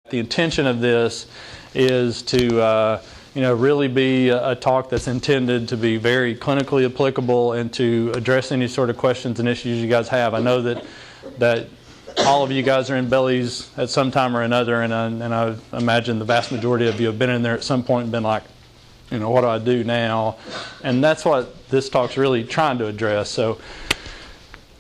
The intention of this is to really be a talk that's intended to be very clinically applicable and to address any sort of questions and issues you guys have. I know that all of you guys are in bellies at some time or another, and I imagine the vast majority of you have been in there at some point and been like, what do I do now? And that's what this talk's really trying to address. So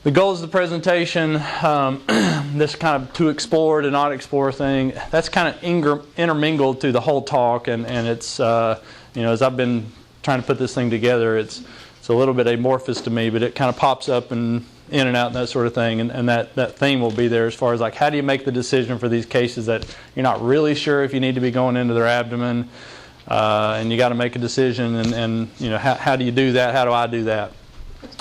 the goals of the presentation, this kind of to explore to not explore thing, that's kind of intermingled through the whole talk, and it's as I've been trying to put this thing together, it's a little bit amorphous to me, but it kind of pops up and in and out and that sort of thing, and that theme will be there as far as like how do you make the decision for these cases that you're not really sure if you need to be going into their abdomen, and you got to make a decision, and how do you do that? How do I do that?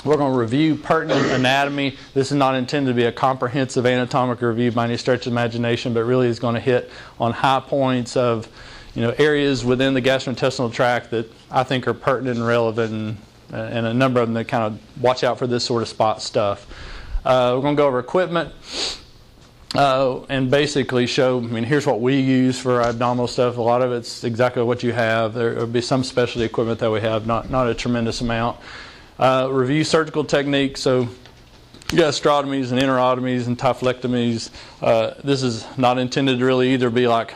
We're going to review pertinent anatomy. This is not intended to be a comprehensive anatomic review by any stretch of imagination, but really is going to hit on high points of areas within the gastrointestinal tract that I think are pertinent and relevant, and a number of them that kind of watch out for this sort of spot stuff. We're going to go over equipment and basically show, here's what we use for our abdominal stuff. A lot of it's exactly what you have. There will be some specialty equipment that we have, not a tremendous amount. Review surgical techniques, so gastrotomies and enterotomies and typholectomies. This is not intended to really either be like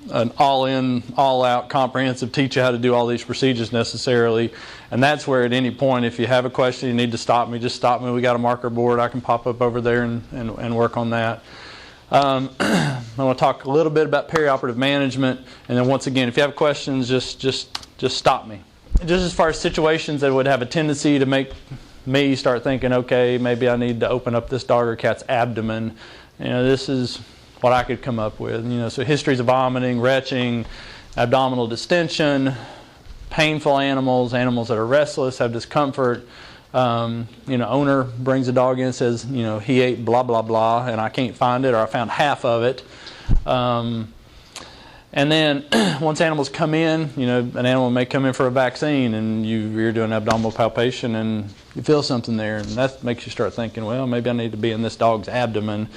an all-in, all-out comprehensive teach you how to do all these procedures necessarily, and that's where at any point if you have a question you need to stop me, just stop me. We got a marker board I can pop up over there and work on that. I want to talk a little bit about perioperative management, and then once again if you have questions just stop me. Just as far as situations that would have a tendency to make me start thinking, okay, maybe I need to open up this dog or cat's abdomen. This is what I could come up with. So histories of vomiting, retching, abdominal distension, painful animals, animals that are restless, have discomfort. Owner brings a dog in and says, he ate blah, blah, blah, and I can't find it, or I found half of it. And then once animals come in, an animal may come in for a vaccine and you're doing abdominal palpation and you feel something there, and that makes you start thinking, well, maybe I need to be in this dog's abdomen.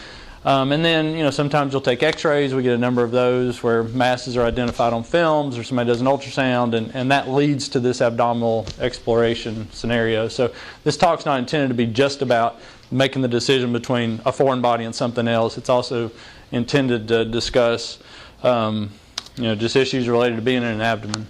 And then, sometimes you'll take x-rays. We get a number of those where masses are identified on films or somebody does an ultrasound, and that leads to this abdominal exploration scenario. So this talk's not intended to be just about making the decision between a foreign body and something else. It's also intended to discuss just issues related to being in an abdomen.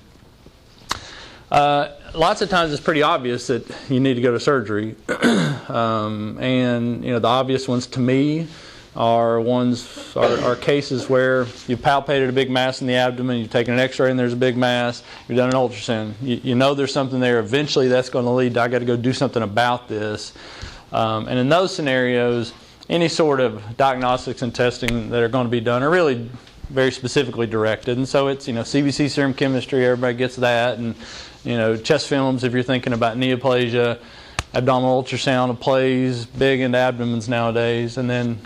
Lots of times it's pretty obvious that you need to go to surgery. And the obvious ones to me are cases where you've palpated a big mass in the abdomen, you've taken an x-ray and there's a big mass, you've done an ultrasound. You know there's something there. Eventually that's going to lead to I got to go do something about this. And in those scenarios, any sort of diagnostics and testing that are going to be done are really very specifically directed, and so it's CBC serum chemistry, everybody gets that, and chest films if you're thinking about neoplasia, abdominal ultrasound plays big into abdomens nowadays, and then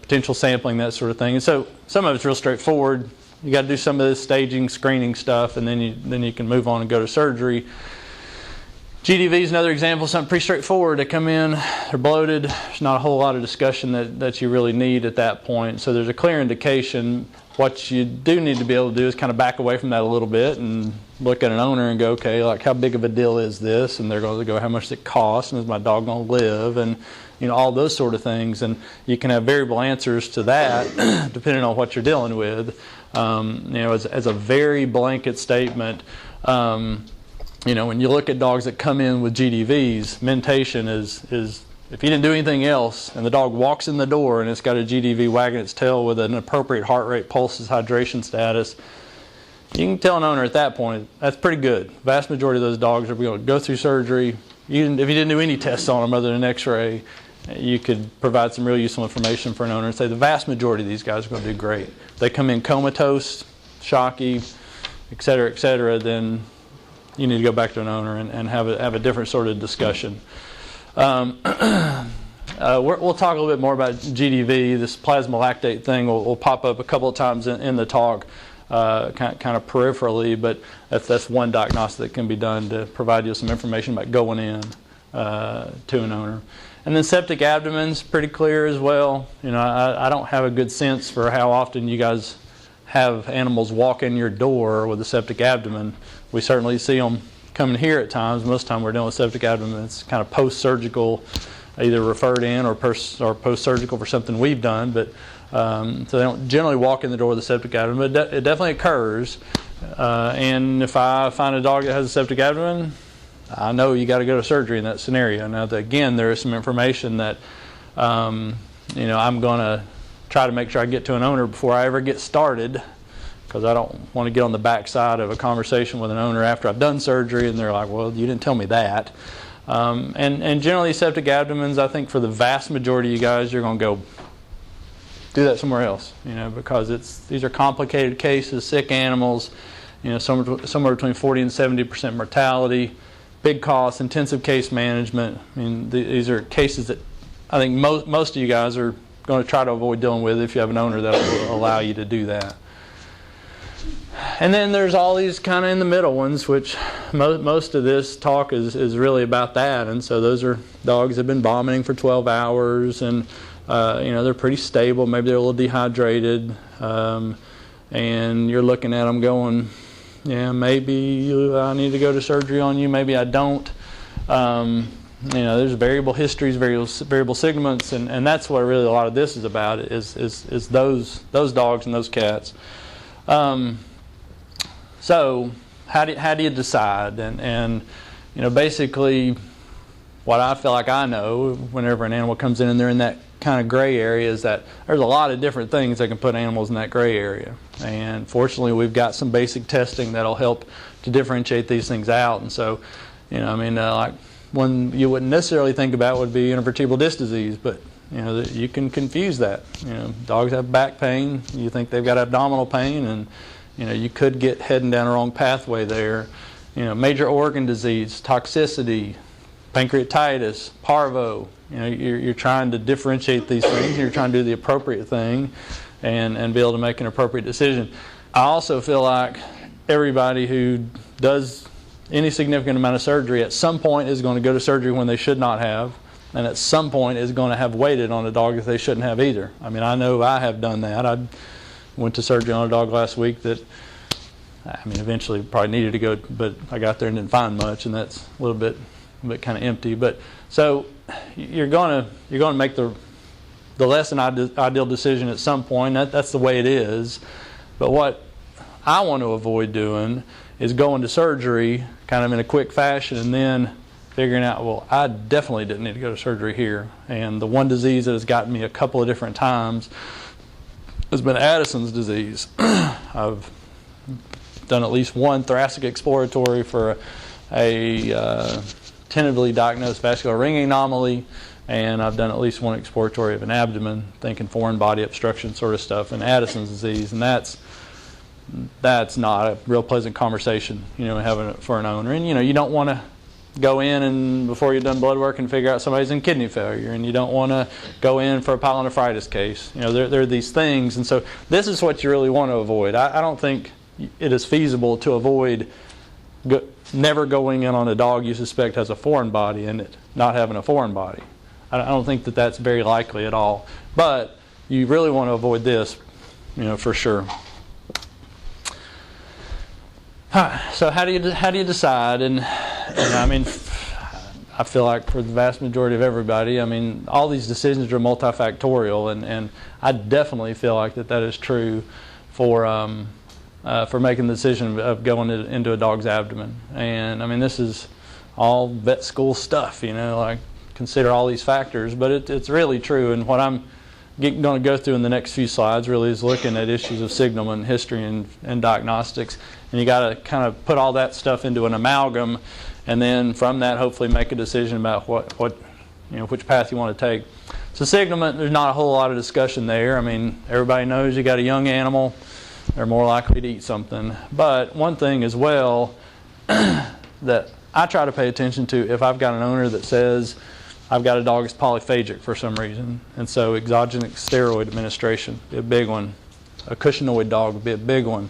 potential sampling, that sort of thing. And so some of it's real straightforward. You got to do some of this staging, screening stuff, and then you can move on and go to surgery. GDV is another example, something pretty straightforward. They come in, they're bloated. There's not a whole lot of discussion that you really need at that point. So there's a clear indication. What you do need to be able to do is kind of back away from that a little bit and look at an owner and go, okay, like how big of a deal is this? And they're going to go, how much does it cost? And is my dog going to live? And all those sort of things. And you can have variable answers to that depending on what you're dealing with. As a very blanket statement, when you look at dogs that come in with GDVs, mentation is if you didn't do anything else and the dog walks in the door and it's got a GDV wagging its tail with an appropriate heart rate, pulses, hydration status, you can tell an owner at that point, that's pretty good. The vast majority of those dogs are going to go through surgery. If you didn't do any tests on them other than an x-ray, you could provide some real useful information for an owner and say the vast majority of these guys are going to do great. If they come in comatose, shocky, et cetera, then you need to go back to an owner and have a different sort of discussion. We'll talk a little bit more about GDV. This plasma lactate thing will pop up a couple of times in the talk, kind of peripherally, but that's one diagnostic that can be done to provide you some information about going in to an owner. And then septic abdomen's pretty clear as well. I don't have a good sense for how often you guys have animals walk in your door with a septic abdomen. We certainly see them coming here at times. Most of the time we're dealing with septic abdomen. It's kind of post-surgical, either referred in or post-surgical for something we've done. But so they don't generally walk in the door with a septic abdomen. But it definitely occurs. And if I find a dog that has a septic abdomen, I know you got to go to surgery in that scenario. Now, again, there is some information that I'm going to try to make sure I get to an owner before I ever get started, because I don't want to get on the backside of a conversation with an owner after I've done surgery and they're like, well, you didn't tell me that. And generally septic abdomens, I think for the vast majority of you guys, you're going to go do that somewhere else, because these are complicated cases, sick animals, somewhere between 40 and 70% mortality, big costs, intensive case management. I mean, these are cases that I think most of you guys are going to try to avoid dealing with if you have an owner that will allow you to do that. And then there's all these kind of in the middle ones, which most of this talk is really about that. And so those are dogs that have been vomiting for 12 hours and they're pretty stable, maybe they're a little dehydrated, and you're looking at them going, yeah, maybe I need to go to surgery on you, maybe I don't. There's variable histories, variable segments, and that's what really a lot of this is about, is those dogs and those cats. So how do you decide? And basically what I feel like I know whenever an animal comes in and they're in that kind of gray area is that there's a lot of different things that can put animals in that gray area. And fortunately we've got some basic testing that'll help to differentiate these things out. And so, like one you wouldn't necessarily think about would be intervertebral disc disease, but you can confuse that. Dogs have back pain, you think they've got abdominal pain, and you could get heading down the wrong pathway there. Major organ disease, toxicity, pancreatitis, parvo. You're trying to differentiate these things. You're trying to do the appropriate thing and be able to make an appropriate decision. I also feel like everybody who does any significant amount of surgery at some point is going to go to surgery when they should not have, and at some point is going to have waited on a dog that they shouldn't have either. I mean, I know I have done that. I went to surgery on a dog last week that, eventually probably needed to go, but I got there and didn't find much, and that's a little bit kind of empty. But so you're going to make the less than ideal decision at some point. That's the way it is. But what I want to avoid doing is going to surgery kind of in a quick fashion and then figuring out, well, I definitely didn't need to go to surgery here. And the one disease that has gotten me a couple of different times has been Addison's disease. I've done at least one thoracic exploratory for a tentatively diagnosed vascular ring anomaly, and I've done at least one exploratory of an abdomen, thinking foreign body obstruction sort of stuff, and Addison's disease, and that's not a real pleasant conversation, having it for an owner. And you don't want to go in and before you've done blood work and figure out somebody's in kidney failure, and you don't want to go in for a pyelonephritis case. There are these things, and so this is what you really want to avoid. I don't think it is feasible to avoid never going in on a dog you suspect has a foreign body and it not having a foreign body. I don't think that that's very likely at all. But you really want to avoid this, for sure. So how do you decide? And I feel like for the vast majority of everybody, all these decisions are multifactorial, and I definitely feel like that is true for making the decision of going into a dog's abdomen. And this is all vet school stuff, like consider all these factors, but it's really true. And what I'm going to go through in the next few slides really is looking at issues of signalment, history, and diagnostics. And you got to kind of put all that stuff into an amalgam, and then from that hopefully make a decision about which path you want to take. So signalment, there's not a whole lot of discussion there. Everybody knows you got a young animal, they're more likely to eat something. But one thing as well that I try to pay attention to, if I've got an owner that says I've got a dog that's polyphagic for some reason, and so exogenous steroid administration would be a big one. A cushingoid dog would be a big one.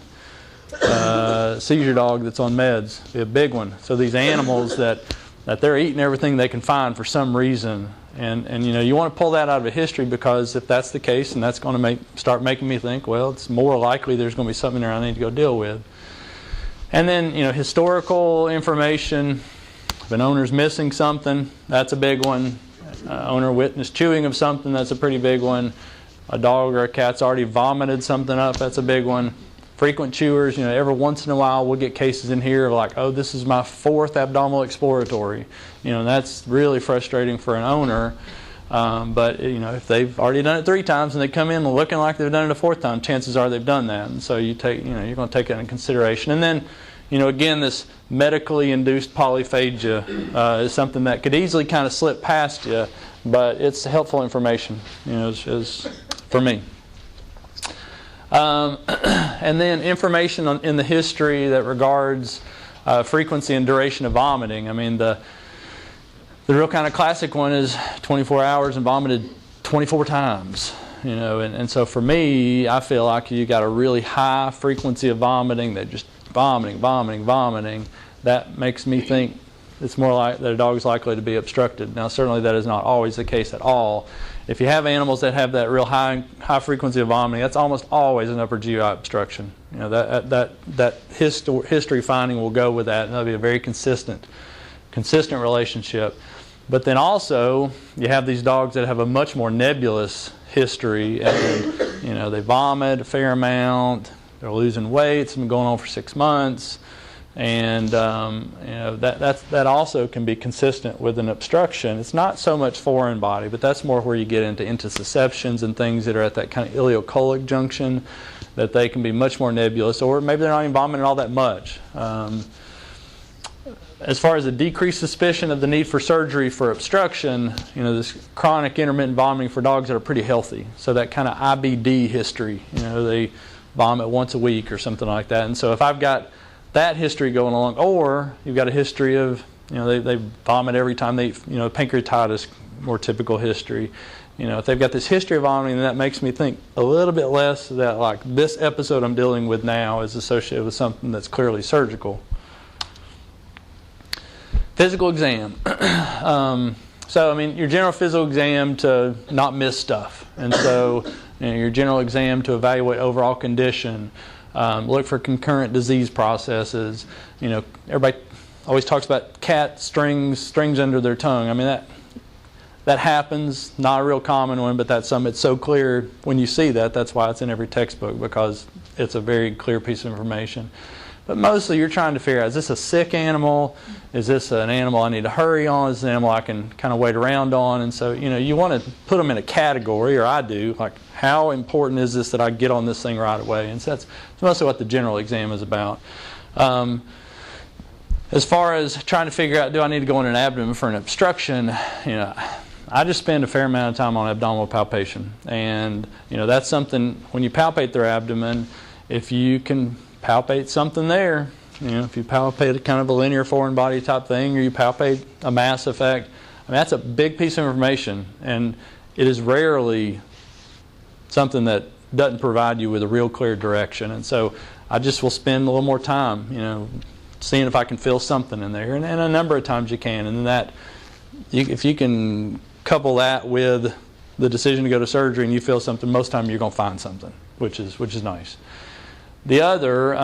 Seizure dog that's on meds would be a big one. So these animals that they're eating everything they can find for some reason, And you want to pull that out of a history, because if that's the case, and that's going to start making me think, well, it's more likely there's going to be something there I need to go deal with. And then, historical information. If an owner's missing something, that's a big one. Owner witnessed chewing of something, that's a pretty big one. A dog or a cat's already vomited something up, that's a big one. Frequent chewers, every once in a while we'll get cases in here of like, oh, this is my 4th abdominal exploratory. That's really frustrating for an owner. But if they've already done it 3 times and they come in looking like they've done it a 4th time, chances are they've done that. And so you're going to take that into consideration. And then, again, this medically induced polyphagia is something that could easily kind of slip past you, but it's helpful information, is for me. And then information in the history that regards frequency and duration of vomiting. I mean, the real kind of classic one is 24 hours and vomited 24 times. And so for me, I feel like you got a really high frequency of vomiting, that just vomiting. That makes me think it's more like that a dog is likely to be obstructed. Now, certainly that is not always the case at all. If you have animals that have that real high frequency of vomiting, that's almost always an upper GI obstruction. That history finding will go with that, and that'll be a very consistent relationship. But then also, you have these dogs that have a much more nebulous history, and they vomit a fair amount, they're losing weight, it's been going on for 6 months. And that also can be consistent with an obstruction. It's not so much foreign body, but that's more where you get into intussusceptions and things that are at that kind of ileocolic junction, that they can be much more nebulous, or maybe they're not even vomiting all that much. As far as a decreased suspicion of the need for surgery for obstruction, this chronic intermittent vomiting for dogs that are pretty healthy. So that kind of IBD history, they vomit once a week or something like that. And so if I've got that history going along, or you've got a history of, they vomit every time they eat, pancreatitis, more typical history. If they've got this history of vomiting, then that makes me think a little bit less that like this episode I'm dealing with now is associated with something that's clearly surgical. Physical exam. So, your general physical exam to not miss stuff. And so, your general exam to evaluate overall condition. Look for concurrent disease processes. Everybody always talks about cat strings under their tongue. That happens. Not a real common one, but it's so clear when you see that. That's why it's in every textbook, because it's a very clear piece of information. But mostly you're trying to figure out, is this a sick animal? Is this an animal I need to hurry on? Is this an animal I can kind of wait around on? And so, you want to put them in a category, or I do, like how important is this that I get on this thing right away? And so that's mostly what the general exam is about. As far as trying to figure out, do I need to go in an abdomen for an obstruction? I just spend a fair amount of time on abdominal palpation. And, that's something, when you palpate their abdomen, if you can palpate something there, if you palpate a kind of a linear foreign body type thing, or you palpate a mass effect, that's a big piece of information, and it is rarely something that doesn't provide you with a real clear direction. And so I just will spend a little more time, seeing if I can feel something in there, and a number of times you can. And then if you can couple that with the decision to go to surgery and you feel something, most of the time you're going to find something, which is nice. The other,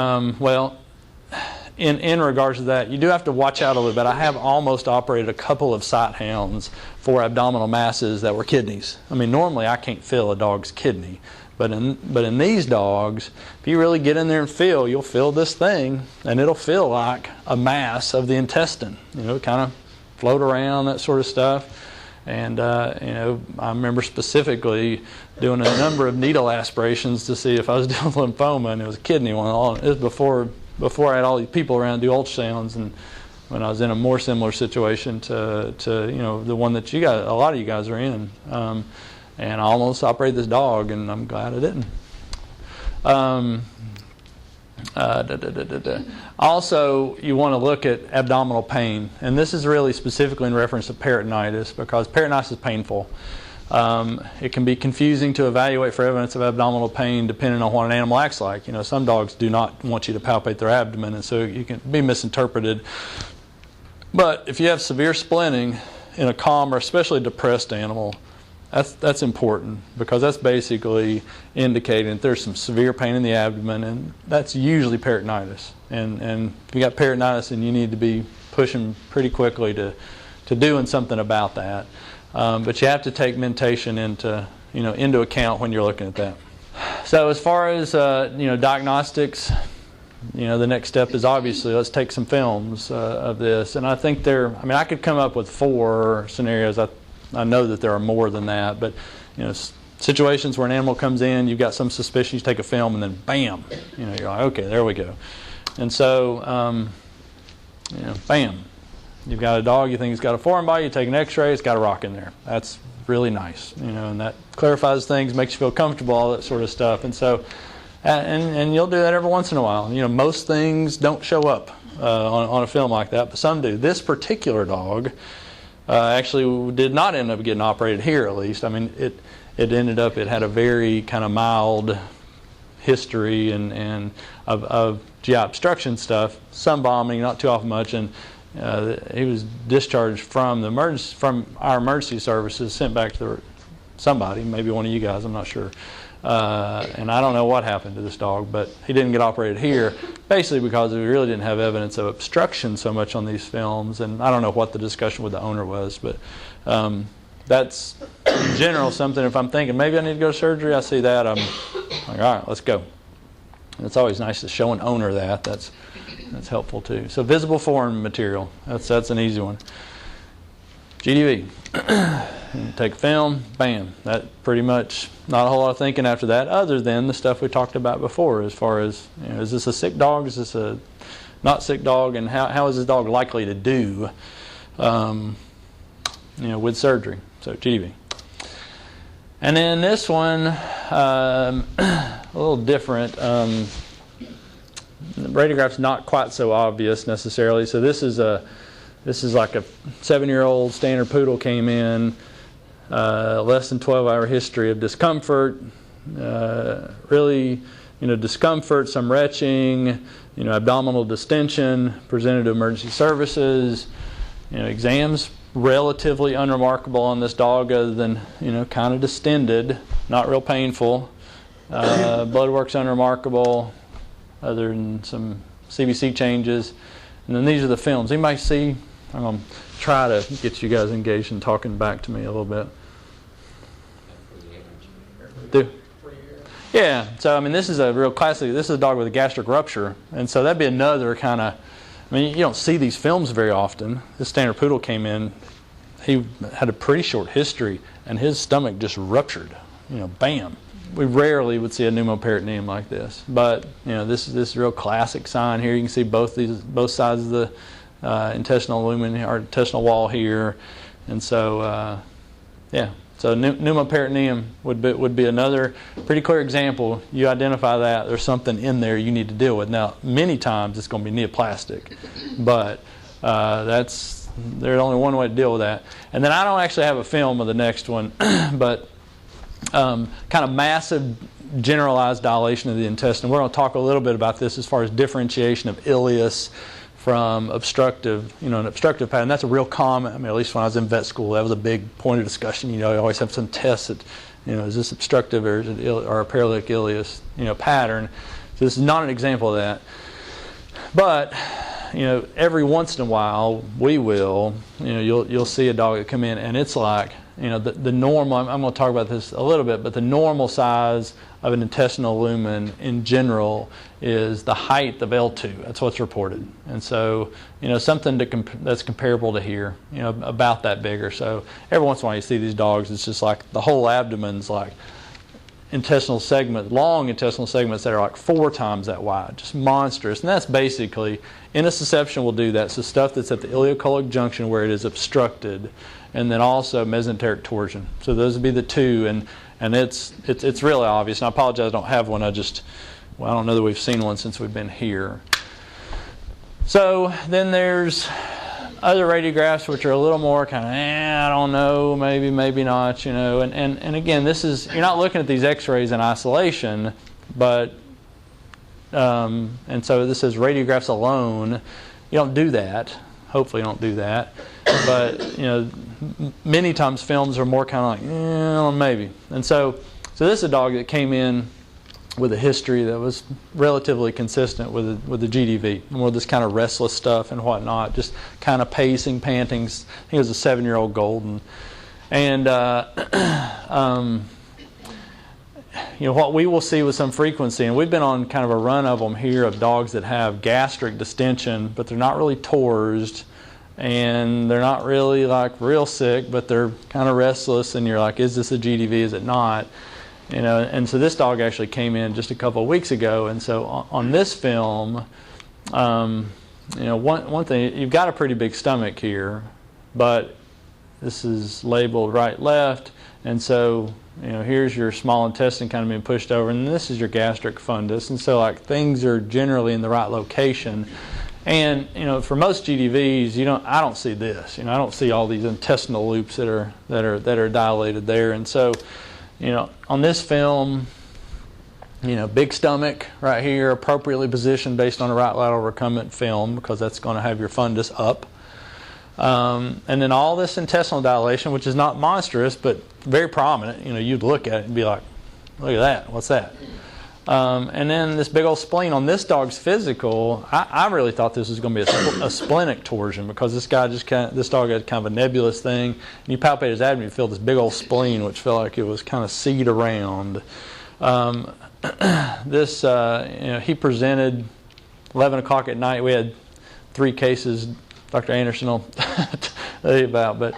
in regards to that, you do have to watch out a little bit. I have almost operated a couple of sight hounds for abdominal masses that were kidneys. Normally I can't feel a dog's kidney, but in these dogs, if you really get in there and feel, you'll feel this thing, and it'll feel like a mass of the intestine. Kind of float around, that sort of stuff. And I remember specifically doing a number of needle aspirations to see if I was dealing with lymphoma, and it was a kidney one. It was before I had all these people around to do ultrasounds, and when I was in a more similar situation to the one that a lot of you guys are in, and I almost operated this dog, and I'm glad I didn't. Also, you want to look at abdominal pain, and this is really specifically in reference to peritonitis, because peritonitis is painful. It can be confusing to evaluate for evidence of abdominal pain depending on what an animal acts like. Some dogs do not want you to palpate their abdomen, and so you can be misinterpreted. But if you have severe splinting in a calm or especially depressed animal, that's important, because that's basically indicating that there's some severe pain in the abdomen, and that's usually peritonitis. And if you got peritonitis, then you need to be pushing pretty quickly to doing something about that. But you have to take mentation into account when you're looking at that. So as far as diagnostics, the next step is obviously let's take some films of this, and I think I could come up with 4 scenarios. I know that there are more than that, but situations where an animal comes in, you've got some suspicion, you take a film, and then bam, you're like, okay, there we go. And so, bam, you've got a dog, you think it's got a foreign body, you take an X-ray, it's got a rock in there. That's really nice, and that clarifies things, makes you feel comfortable, all that sort of stuff. And so, and you'll do that every once in a while. Most things don't show up on a film like that, but some do. This particular dog actually did not end up getting operated here, at least. I mean, it had a very kind of mild history and of GI obstruction stuff, some vomiting, not too often much, and he was discharged from our emergency services, sent back to somebody, maybe one of you guys, I'm not sure. And I don't know what happened to this dog, but he didn't get operated here, basically because we really didn't have evidence of obstruction so much on these films, and I don't know what the discussion with the owner was, but that's in general something. If I'm thinking maybe I need to go to surgery, I see that, I'm like, all right, let's go. And it's always nice to show an owner that. That's helpful too. So visible foreign material, that's an easy one. GDV. Take a film, bam. That pretty much, not a whole lot of thinking after that, other than the stuff we talked about before, as far as, is this a sick dog, is this a not sick dog, and how is this dog likely to do with surgery. So GDV. And then this one, a little different. The radiograph's not quite so obvious necessarily. So this is like a 7-year-old standard poodle came in, less than 12-hour history of discomfort, really, discomfort, some retching, abdominal distension, presented to emergency services. Exams relatively unremarkable on this dog, other than kind of distended, not real painful. Blood work's unremarkable, other than some CBC changes. And then these are the films. Anybody see? I'm going to try to get you guys engaged in talking back to me a little bit. Yeah, so I mean, this is a real classic. This is a dog with a gastric rupture, and so that'd be another kind of, I mean, you don't see these films very often. This standard poodle came in, he had a pretty short history, and his stomach just ruptured, bam. We rarely would see a pneumoperitoneum like this, but this is this real classic sign here. You can see both sides of the intestinal lumen or intestinal wall here, and so yeah. So pneumoperitoneum would be another pretty clear example. You identify that there's something in there you need to deal with. Now, many times it's going to be neoplastic, but there's only one way to deal with that. And then I don't actually have a film of the next one, but kind of massive generalized dilation of the intestine. We're going to talk a little bit about this as far as differentiation of ileus from obstructive, an obstructive pattern. That's a real common, I mean, at least when I was in vet school, that was a big point of discussion. You always have some tests that, is this obstructive or is it or a paralytic ileus, pattern. So this is not an example of that. But, every once in a while, we will, you'll see a dog that come in and it's like, the normal, I'm going to talk about this a little bit, but the normal size of an intestinal lumen in general is the height of L2. That's what's reported. And so, something that's comparable to here, about that big or so. Every once in a while you see these dogs, it's just like the whole abdomen's like intestinal segment, long intestinal segments that are like 4 times that wide, just monstrous. And that's basically, intussusception will do that. So stuff that's at the ileocolic junction where it is obstructed, and then also mesenteric torsion. So those would be the two, and it's really obvious. And I apologize, I don't have one. I don't know that we've seen one since we've been here. So then there's other radiographs which are a little more kind of, I don't know, maybe not, And again, this is, you're not looking at these X-rays in isolation, but and so this is radiographs alone. You don't do that. hopefully don't do that. But, you know, many times films are more kind of like, maybe. And so this is a dog that came in with a history that was relatively consistent with the GDV, more of this kind of restless stuff and whatnot, just kind of pacing, panting. He was a 7-year-old golden. And, you know, what we will see with some frequency, and we've been on kind of a run of them here of dogs that have gastric distension, but they're not really torsed, and they're not really like real sick, but they're kind of restless, and you're like, is this a GDV, is it not? You know, and so this dog actually came in just a couple of weeks ago, and so on this film, you know, one thing, you've got a pretty big stomach here, but this is labeled right, left, and so, you know, here's your small intestine kind of being pushed over, and this is your gastric fundus, and so like things are generally in the right location. And, you know, for most GDVs, I don't see this. You know, I don't see all these intestinal loops that are dilated there, and so, you know, on this film, you know, big stomach right here, appropriately positioned based on a right lateral recumbent film, because that's going to have your fundus up. And then all this intestinal dilation, which is not monstrous, but very prominent. You know, you'd look at it and be like, look at that, what's that? And then this big old spleen on this dog's physical, I really thought this was going to be a splenic torsion, because this dog had kind of a nebulous thing. And you palpate his abdomen, you feel this big old spleen, which felt like it was kind of seed around. This, you know, he presented 11 o'clock at night. We had 3 cases. Dr. Anderson will tell you about, but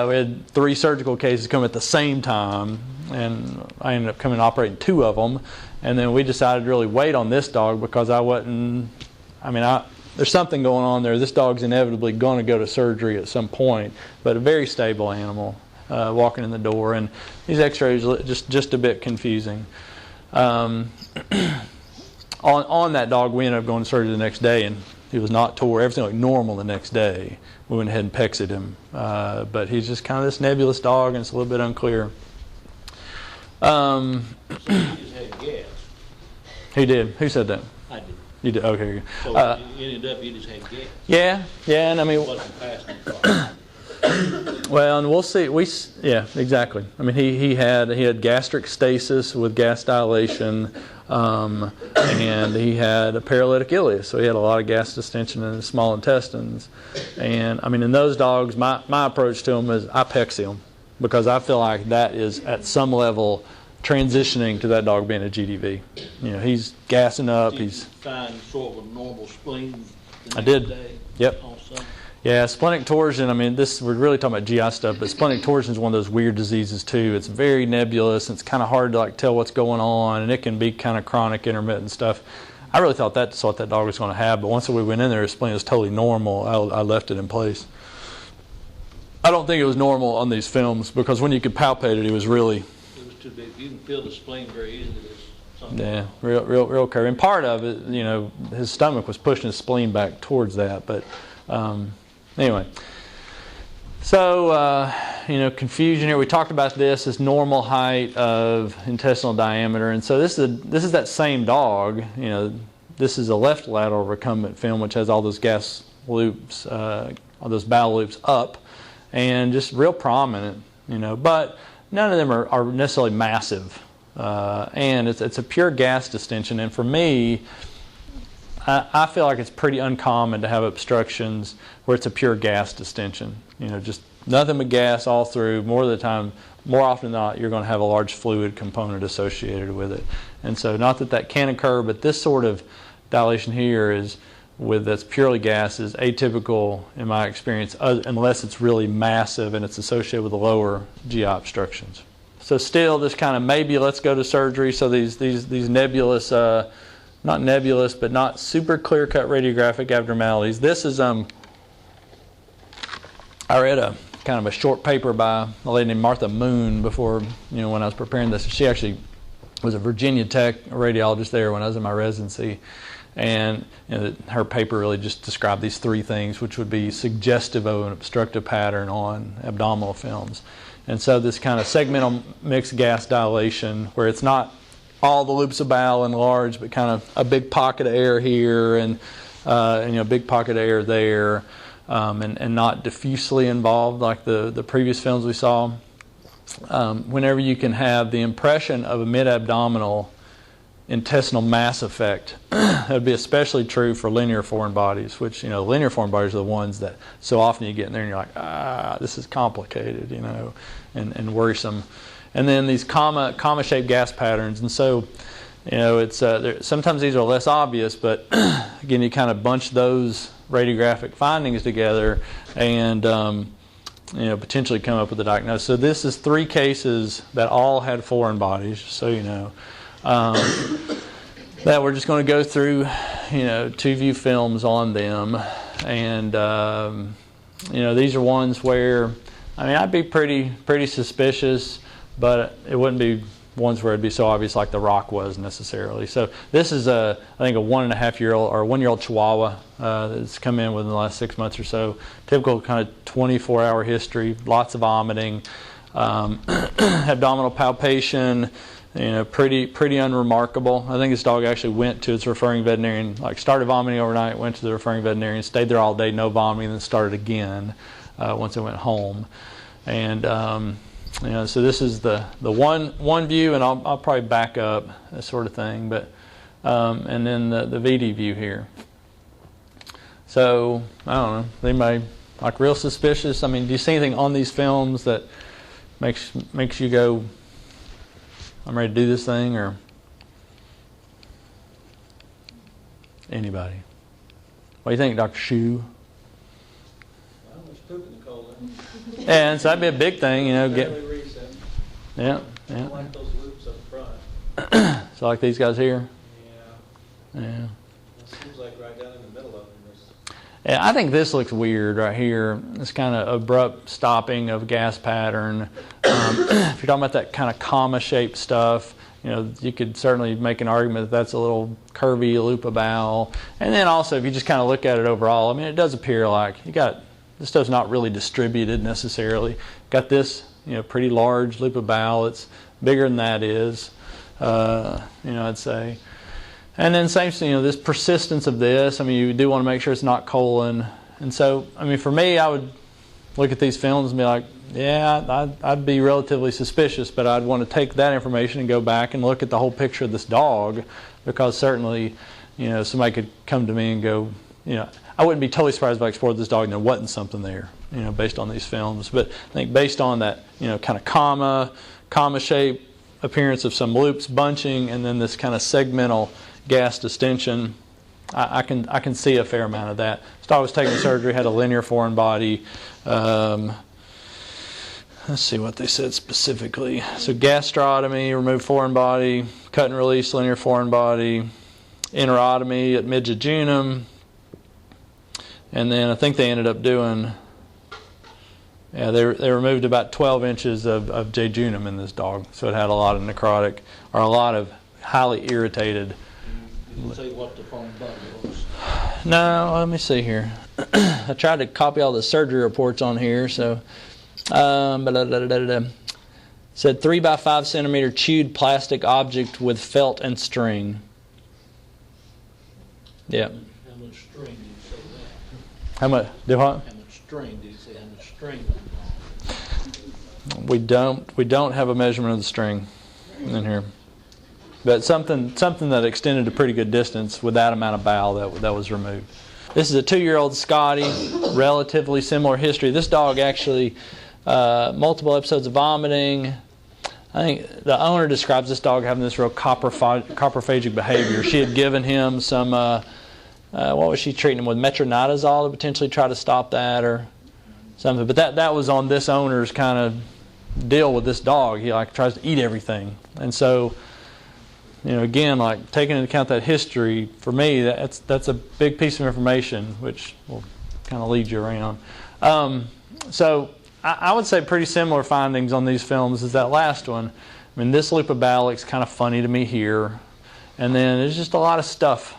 we had 3 surgical cases come at the same time, and I ended up coming and operating 2 of them. And then we decided to really wait on this dog, because there's something going on there. This dog's inevitably going to go to surgery at some point, but a very stable animal walking in the door, and these x-rays just a bit confusing. On that dog, we ended up going to surgery the next day, and he was not tore. Everything looked normal the next day. We went ahead and pexed him. But he's just kind of this nebulous dog, and it's a little bit unclear. He just had gas. He did. Who said that? I did. You did? Okay. So it ended up he just had gas. Yeah, and I mean... It wasn't passing. Well, and we'll see. Yeah, exactly. I mean, he had gastric stasis with gas dilation, and he had a paralytic ileus, so he had a lot of gas distension in his small intestines. And I mean, in those dogs, my approach to them is I pex him, because I feel like that is at some level transitioning to that dog being a GDV. You know, he's gassing up. He's find sort of a normal spleen. I did. Day yep. Also. Yeah, splenic torsion, I mean, we're really talking about GI stuff, but splenic torsion is one of those weird diseases too. It's very nebulous, and it's kind of hard to like tell what's going on, and it can be kind of chronic, intermittent stuff. I really thought that's what that dog was going to have, but once we went in there, his spleen was totally normal. I left it in place. I don't think it was normal on these films, because when you could palpate it, it was really... It was too big. You can feel the spleen very easily. Yeah, real curve. And part of it, you know, his stomach was pushing his spleen back towards that, but... Anyway, so, you know, confusion here. We talked about this normal height of intestinal diameter. And so this is that same dog. You know, this is a left lateral recumbent film, which has all those gas loops, all those bowel loops up, and just real prominent, you know. But none of them are necessarily massive. And it's a pure gas distension. And for me, I feel like it's pretty uncommon to have obstructions where it's a pure gas distension. You know, just nothing but gas all through. More often than not, you're going to have a large fluid component associated with it. And so, not that can occur, but this sort of dilation here that's purely gas is atypical in my experience, unless it's really massive and it's associated with the lower GI obstructions. So still, this kind of maybe let's go to surgery. So these nebulous. Not nebulous, but not super clear-cut radiographic abnormalities. This is, I read a kind of a short paper by a lady named Martha Moon before, you know, when I was preparing this. She actually was a Virginia Tech radiologist there when I was in my residency. And you know, her paper really just described these 3 things, which would be suggestive of an obstructive pattern on abdominal films. And so this kind of segmental mixed gas dilation, where it's not all the loops of bowel enlarged, but kind of a big pocket of air here and you know, big pocket of air there. and not diffusely involved like the previous films we saw. Whenever you can have the impression of a mid-abdominal intestinal mass effect, that would be especially true for linear foreign bodies, which, linear foreign bodies are the ones that so often you get in there and you're like, this is complicated, and worrisome. And then these comma-shaped gas patterns. And so, it's sometimes these are less obvious, but again, you kind of bunch those radiographic findings together and potentially come up with a diagnosis. So this is 3 cases that all had foreign bodies, so you know. That we're just going to go through, 2-view films on them. And, these are ones where, I'd be pretty suspicious, but it wouldn't be ones where it'd be so obvious like the rock was necessarily. So this is I think a 1.5-year-old or 1-year-old Chihuahua that's come in within the last 6 months or so. Typical kind of 24-hour history, lots of vomiting, abdominal palpation, pretty unremarkable. I think this dog actually went to its referring veterinarian, started vomiting overnight, went to the referring veterinarian, stayed there all day, no vomiting, then started again once it went home. And so this is the one view, and I'll probably back up this sort of thing, but and then the VD view here. So I don't know, they may real suspicious. Do you see anything on these films that makes you go, I'm ready to do this thing, or anybody? What do you think, Dr. Shu? Well, there's poop in the cold. And so that'd be a big thing, get. Yeah. I like those loops up front. So like these guys here. Yeah. Yeah. It seems like right down in the middle of them. Yeah, I think this looks weird right here. This kind of abrupt stopping of gas pattern. If you're talking about that kind of comma-shaped stuff, you could certainly make an argument that that's a little curvy loop of bowel. And then also, if you just kind of look at it overall, it does appear like this stuff's not really distributed necessarily. Got this, pretty large loop of bowel. It's bigger than that is, I'd say. And then same thing, this persistence of this. You do want to make sure it's not colon. And so, for me, I would look at these films and be like, yeah, I'd be relatively suspicious, but I'd want to take that information and go back and look at the whole picture of this dog, because certainly, somebody could come to me and go, I wouldn't be totally surprised if I explored this dog and there wasn't something there, based on these films. But I think based on that, kind of comma shape appearance of some loops bunching, and then this kind of segmental gas distension, I can see a fair amount of that. This dog was taking surgery, had a linear foreign body. Let's see what they said specifically. So gastrotomy, removed foreign body, cut and release linear foreign body, enterotomy at mid-jejunum, and then I think they ended up doing, they removed about 12 inches of jejunum in this dog. So it had a lot of necrotic, or a lot of highly irritated. You didn't say what the foreign body was. No, let me see here. I tried to copy all the surgery reports on here, so said 3 by 5 centimeter chewed plastic object with felt and string. Yeah. How much string did you say that? How much? Do what? How much string did you say? How much string was involved? We don't have a measurement of the string in here. But something that extended a pretty good distance with that amount of bowel that was removed. This is a 2-year-old Scotty, relatively similar history. This dog actually, multiple episodes of vomiting. I think the owner describes this dog having this real coprophagic behavior. She had given him some, what was she treating him with? Metronidazole to potentially try to stop that or something. But that was on this owner's kind of deal with this dog. He tries to eat everything. And so, again, taking into account that history, for me, that's a big piece of information, which will kind of lead you around. So I would say pretty similar findings on these films as that last one. This loop of bowel looks kind of funny to me here, and then there's just a lot of stuff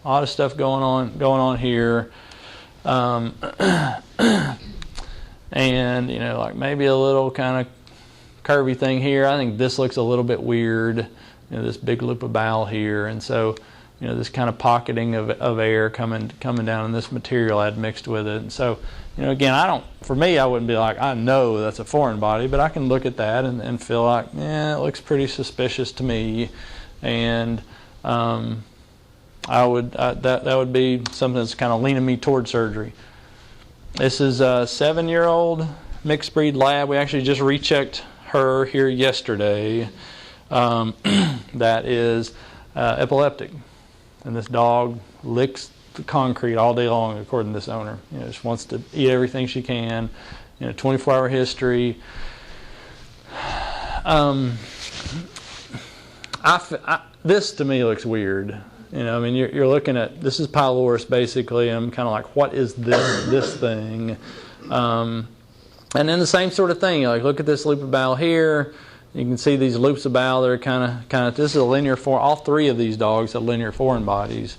going on here, and maybe a little kind of curvy thing here. I think this looks a little bit weird. This big loop of bowel here, and so this kind of pocketing of air coming down in this material I had mixed with it. And so, again, for me, I wouldn't be like, I know that's a foreign body, but I can look at that and feel like, it looks pretty suspicious to me. And that would be something that's kind of leaning me toward surgery. This is a 7-year-old mixed breed lab. We actually just rechecked her here yesterday. That is epileptic. And this dog licks the concrete all day long, according to this owner. Just wants to eat everything she can. 24-hour history. This to me looks weird. You're looking at, this is pylorus basically, and I'm kind of like, what is this thing? And then the same sort of thing. Look at this loop of bowel here. You can see these loops of bowel that are kind of. This is a linear foreign. All three of these dogs have linear foreign bodies,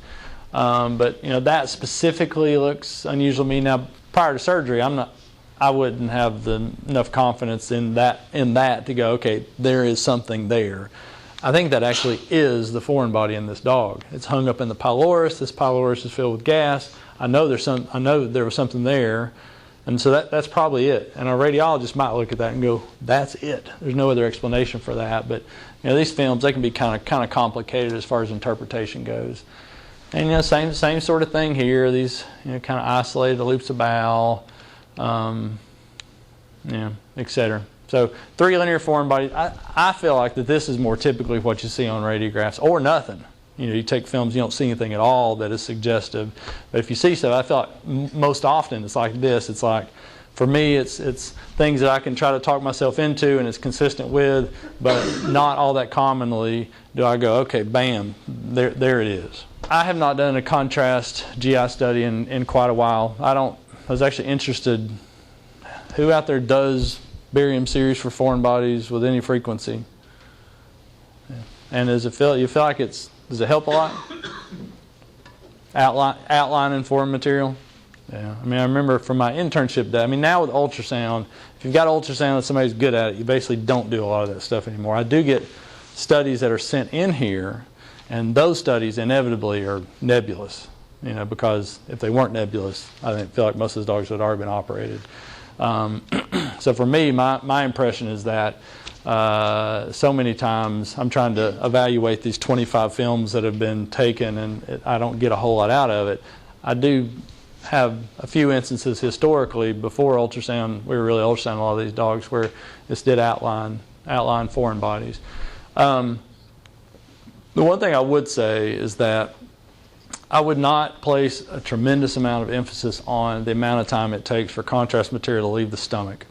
but that specifically looks unusual to me. Now, prior to surgery, I wouldn't have enough confidence in that to go, okay, there is something there. I think that actually is the foreign body in this dog. It's hung up in the pylorus. This pylorus is filled with gas. I know there was something there. And so that's probably it. And a radiologist might look at that and go, that's it. There's no other explanation for that. But these films, they can be kind of complicated as far as interpretation goes. And same sort of thing here. These kind of isolated loops of bowel, etc. So 3 linear foreign bodies. I feel like that this is more typically what you see on radiographs, or nothing. You take films, you don't see anything at all that is suggestive. But if you see stuff, I feel like most often it's like this. It's like, for me, it's things that I can try to talk myself into and it's consistent with, but not all that commonly do I go, okay, bam, there it is. I have not done a contrast GI study in quite a while. I was actually interested, who out there does barium series for foreign bodies with any frequency? Yeah. And you feel like does it help a lot? Outlining foreign material? Yeah. I remember from my internship day, now with ultrasound, if you've got ultrasound and somebody's good at it, you basically don't do a lot of that stuff anymore. I do get studies that are sent in here, and those studies inevitably are nebulous, because if they weren't nebulous, I feel like most of those dogs would have already been operated. So for me, my impression is that so many times I'm trying to evaluate these 25 films that have been taken, and I don't get a whole lot out of it. I do have a few instances historically before ultrasound. We were really ultrasounding a lot of these dogs where this did outline foreign bodies. The one thing I would say is that I would not place a tremendous amount of emphasis on the amount of time it takes for contrast material to leave the stomach.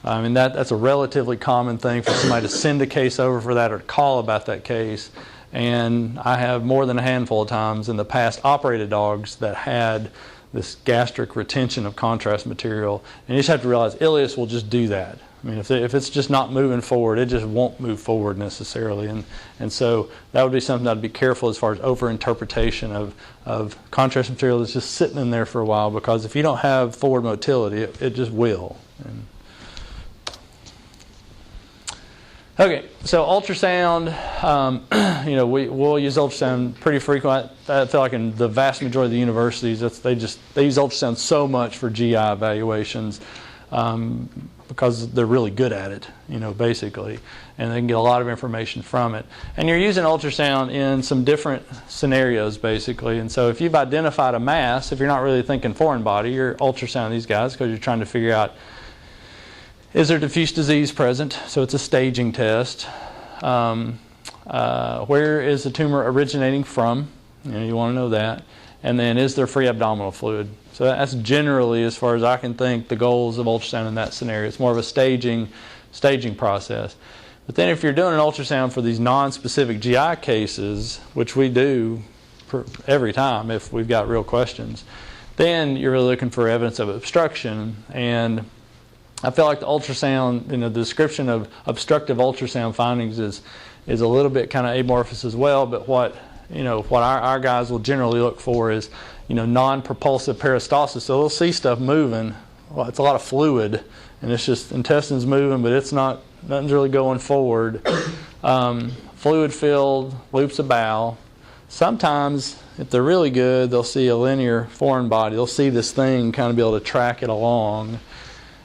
That's a relatively common thing for somebody to send a case over for that or to call about that case. And I have more than a handful of times in the past operated dogs that had this gastric retention of contrast material. And you just have to realize ileus will just do that. If it's just not moving forward, it just won't move forward necessarily. And so that would be something I'd be careful as far as over-interpretation of contrast material that's just sitting in there for a while, because if you don't have forward motility, it just will. Okay, so ultrasound, we'll use ultrasound pretty frequently. I feel like in the vast majority of the universities, they use ultrasound so much for GI evaluations because they're really good at it, basically, and they can get a lot of information from it. And you're using ultrasound in some different scenarios, basically. And so if you've identified a mass, if you're not really thinking foreign body, you're ultrasounding these guys because you're trying to figure out, is there diffuse disease present? So it's a staging test. Where is the tumor originating from? You want to know that. And then, is there free abdominal fluid? So that's generally, as far as I can think, the goals of ultrasound in that scenario. It's more of a staging process. But then if you're doing an ultrasound for these non-specific GI cases, which we do every time if we've got real questions, then you're really looking for evidence of obstruction. And I feel like the ultrasound, the description of obstructive ultrasound findings is a little bit kind of amorphous as well. But what our guys will generally look for is, non-propulsive peristalsis. So they'll see stuff moving. Well, it's a lot of fluid, and it's just intestines moving, but nothing's really going forward. Fluid-filled loops of bowel. sometimes, if they're really good, they'll see a linear foreign body. They'll see this thing, kind of be able to track it along.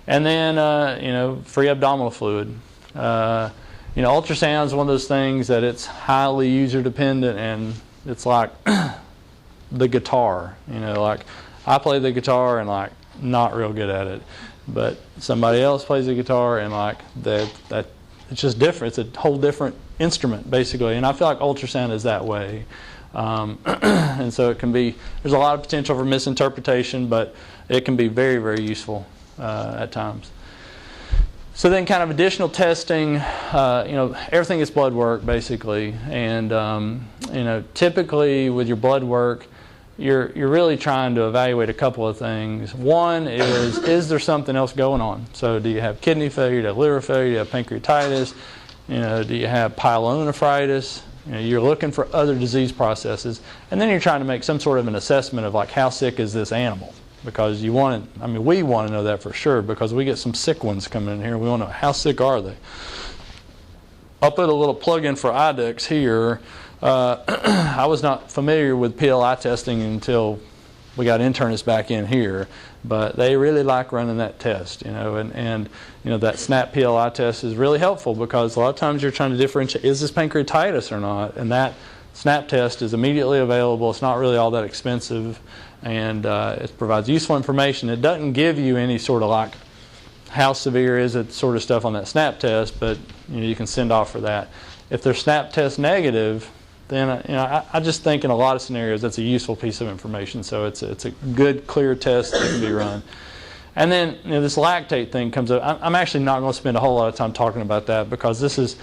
And then, free abdominal fluid. Ultrasound is one of those things that it's highly user dependent, and it's like the guitar. Like I play the guitar and like not real good at it, but somebody else plays the guitar and like that it's just different. It's a whole different instrument basically, and I feel like ultrasound is that way. And so it can be, there's a lot of potential for misinterpretation, but it can be very, very useful at times. So then kind of additional testing, everything is blood work basically, and typically with your blood work, you're really trying to evaluate a couple of things. One is there something else going on? So do you have kidney failure, do you have liver failure, do you have pancreatitis, do you have pyelonephritis? You're looking for other disease processes, and then you're trying to make some sort of an assessment of like how sick is this animal, because we want to know that for sure, because we get some sick ones coming in here. We want to know how sick are they. I'll put a little plug in for IDEX here. I was not familiar with PLI testing until we got internists back in here, but they really like running that test, and that SNAP PLI test is really helpful, because a lot of times you're trying to differentiate, is this pancreatitis or not? And that SNAP test is immediately available. It's not really all that expensive, and it provides useful information. It doesn't give you any sort of like how severe is it sort of stuff on that SNAP test, but you can send off for that. If they're SNAP test negative, then I just think in a lot of scenarios that's a useful piece of information. So it's a good, clear test that can be run. And then this lactate thing comes up. I'm actually not going to spend a whole lot of time talking about that, because this is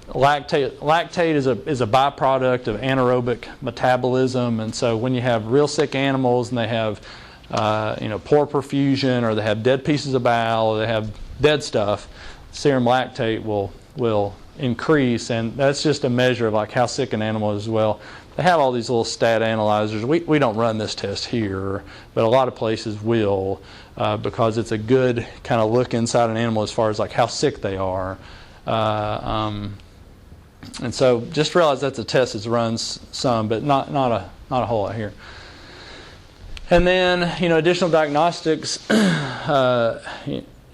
lactate. Lactate is a byproduct of anaerobic metabolism, and so when you have real sick animals and they have poor perfusion, or they have dead pieces of bowel, or they have dead stuff, serum lactate will increase, and that's just a measure of like how sick an animal is as well. They have all these little stat analyzers. We don't run this test here, but a lot of places will, because it's a good kind of look inside an animal as far as like how sick they are. And so just realize that's a test that's run some, but not a whole lot here. And then additional diagnostics.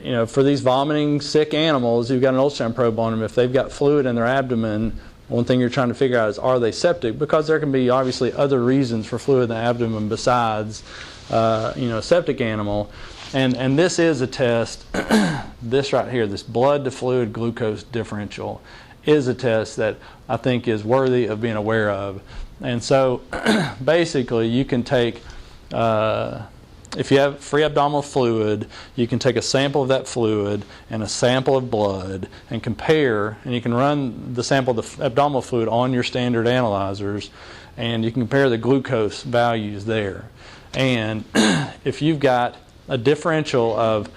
For these vomiting sick animals, you've got an ultrasound probe on them. If they've got fluid in their abdomen, one thing you're trying to figure out is, are they septic? Because there can be obviously other reasons for fluid in the abdomen besides, a septic animal. And this is a test. This right here, this blood to fluid glucose differential, is a test that I think is worthy of being aware of. And so, basically, you can take. If you have free abdominal fluid, you can take a sample of that fluid and a sample of blood and compare, and you can run the sample of the abdominal fluid on your standard analyzers, and you can compare the glucose values there. And if you've got a differential of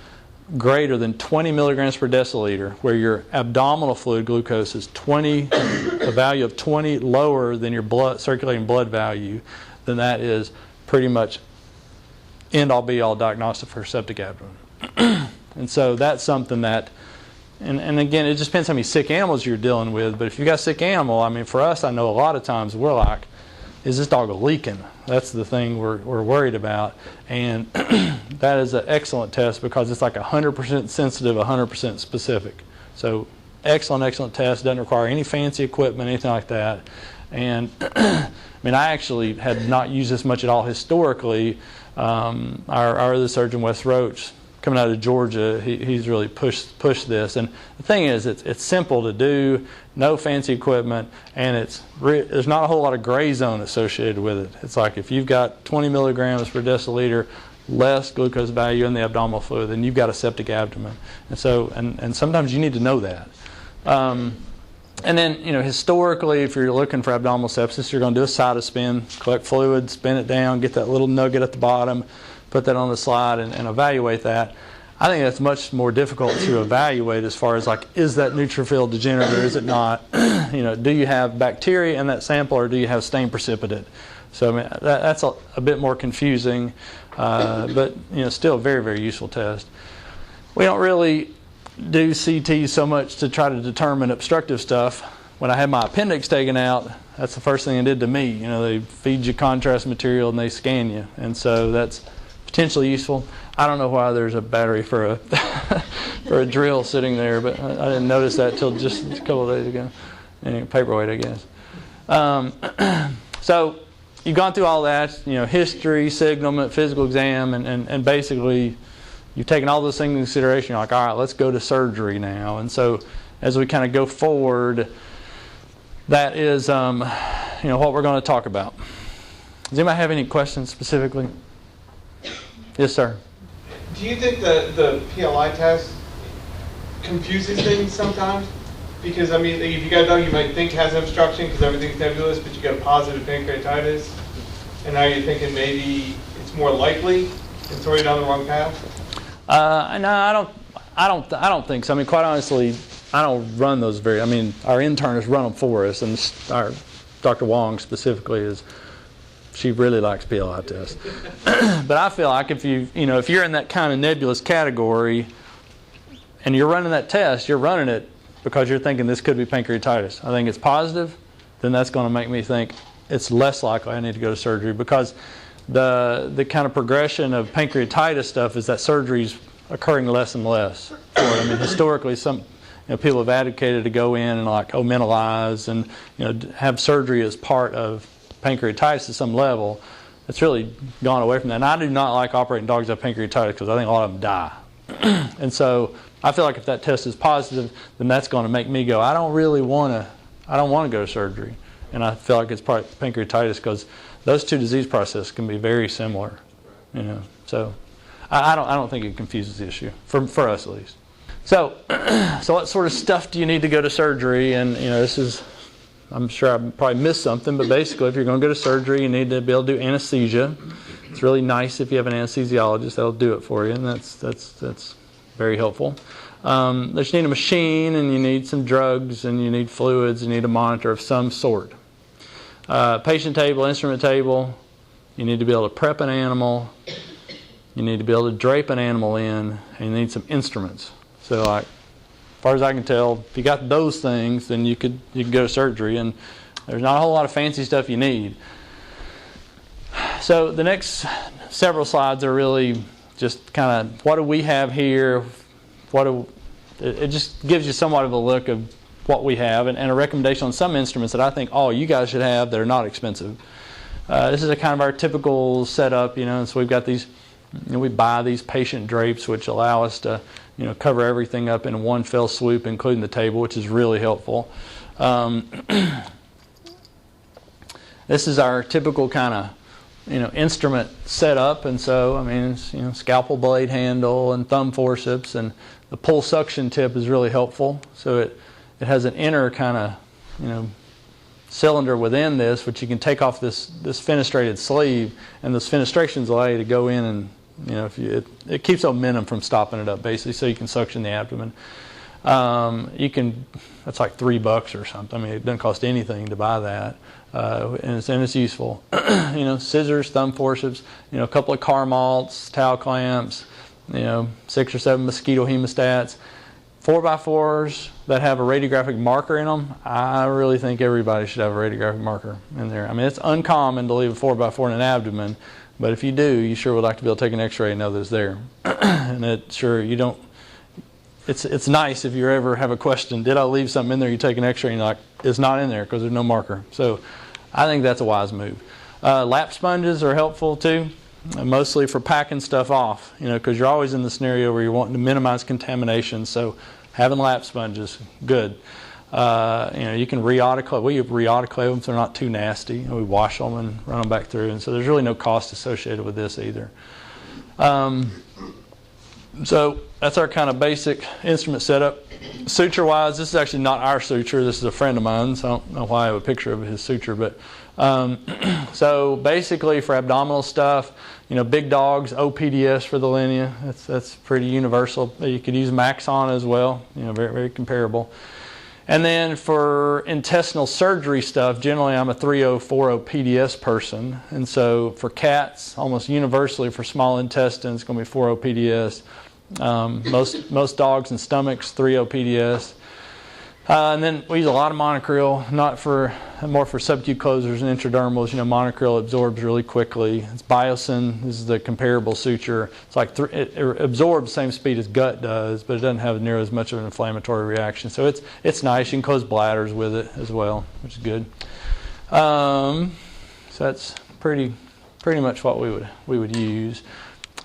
greater than 20 milligrams per deciliter, where your abdominal fluid glucose is a value of 20 lower than your circulating blood value, then that is pretty much end-all be-all diagnostic for septic abdomen. And so that's something that, and again, it just depends how many sick animals you're dealing with, but if you've got a sick animal, for us, I know a lot of times we're like, is this dog leaking? That's the thing we're worried about. And that is an excellent test, because it's like 100% sensitive, 100% specific. So excellent test. Doesn't require any fancy equipment, anything like that. And I actually had not used this much at all historically. Our other surgeon, Wes Roach, coming out of Georgia, he's really pushed this. And the thing is, it's simple to do, no fancy equipment, and there's not a whole lot of gray zone associated with it. It's like if you've got 20 milligrams per deciliter less glucose value in the abdominal fluid, then you've got a septic abdomen. And so, and sometimes you need to know that. And then, historically, if you're looking for abdominal sepsis, you're going to do a cytospin, collect fluid, spin it down, get that little nugget at the bottom, put that on the slide, and evaluate that. I think that's much more difficult to evaluate as far as like, is that neutrophil degenerate or is it not? Do you have bacteria in that sample, or do you have stain precipitate? So that's a bit more confusing, but still a very, very useful test. We don't really do CT so much to try to determine obstructive stuff. When I had my appendix taken out, that's the first thing they did to me. You know, they feed you contrast material and they scan you, and so that's potentially useful. I don't know why there's a battery for a for a drill sitting there, but I didn't notice that till just a couple of days ago. Anyway, paperweight, I guess. So you've gone through all that, you know, history, signalment, physical exam, and basically you've taken all those things into consideration. You're like, all right, let's go to surgery now. And so as we kind of go forward, that is, you know, what we're going to talk about. Does anybody have any questions specifically? Yes, sir. Do you think the PLI test confuses things sometimes? Because, I mean, if you got a dog you might think has an obstruction because everything's nebulous, but you got a positive pancreatitis, and now you're thinking maybe it's more likely and throw you down the wrong path? No, I don't think so. I mean, quite honestly, I don't run those I mean, our internists run them for us, and our Dr. Wong specifically she really likes PLI tests. But I feel like if you're in that kind of nebulous category and you're running that test, you're running it because you're thinking this could be pancreatitis. I think it's positive, then that's going to make me think it's less likely I need to go to surgery, because the kind of progression of pancreatitis stuff is that surgery's occurring less and less for it. I mean, historically, people have advocated to go in and mentalize and have surgery as part of pancreatitis at some level. It's really gone away from that. And I do not like operating dogs that have pancreatitis because I think a lot of them die. And so I feel like if that test is positive, then that's going to make me go, I don't want to go to surgery. And I feel like it's probably pancreatitis because those two disease processes can be very similar. So I don't think it confuses the issue for us at least. So what sort of stuff do you need to go to surgery? And this is, I'm sure I probably missed something, but basically if you're going to go to surgery, you need to be able to do anesthesia. It's really nice if you have an anesthesiologist that'll do it for you, and that's very helpful. You need a machine, and you need some drugs, and you need fluids, you need a monitor of some sort. Patient table, instrument table. You need to be able to prep an animal. You need to be able to drape an animal in, and you need some instruments. So, as far as I can tell, if you got those things, then you can go to surgery, and there's not a whole lot of fancy stuff you need. So the next several slides are really just kind of what do we have here. It just gives you somewhat of a look of what we have, and a recommendation on some instruments that I think you guys should have that are not expensive. This is a kind of our typical setup, and so we've got these. We buy these patient drapes, which allow us to cover everything up in one fell swoop, including the table, which is really helpful. This is our typical kind of instrument setup, and so I mean it's scalpel blade handle and thumb forceps, and the pull suction tip is really helpful. So it has an inner kind of cylinder within this, which you can take off this fenestrated sleeve, and those fenestrations allow you to go in and it keeps momentum from stopping it up basically, so you can suction the abdomen. That's like $3 or something. I mean, it doesn't cost anything to buy that, and it's useful. Scissors, thumb forceps, a couple of car malts, towel clamps, 6 or 7 mosquito hemostats, 4x4s that have a radiographic marker in them. I really think everybody should have a radiographic marker in there. I mean, it's uncommon to leave a 4x4 in an abdomen, but if you do, you sure would like to be able to take an X-ray and know that it's there. And It's nice if you ever have a question, did I leave something in there, you take an X-ray and you're like, it's not in there because there's no marker. So I think that's a wise move. Lap sponges are helpful too, mostly for packing stuff off, because you're always in the scenario where you're wanting to minimize contamination. So having lap sponges, good. You can re-autoclave. We re-autoclave them so they're not too nasty. We wash them and run them back through, and so there's really no cost associated with this either. So that's our kind of basic instrument setup. Suture-wise, this is actually not our suture. This is a friend of mine, so I don't know why I have a picture of his suture. But so basically for abdominal stuff, big dogs, OPDS for the linea. That's pretty universal. You could use Maxon as well. Very, very comparable. And then for intestinal surgery stuff, generally I'm a 3.0, 4.0 PDS person. And so for cats, almost universally for small intestines, it's going to be 4.0 PDS. Most dogs and stomachs, 3.0 PDS. And then we use a lot of monocryl, more for subacute closures and intradermals. Monocryl absorbs really quickly. It's Biocin. This is the comparable suture. It's like it absorbs the same speed as gut does, but it doesn't have near as much of an inflammatory reaction. So it's nice. You can close bladders with it as well, which is good. So that's pretty much what we would use.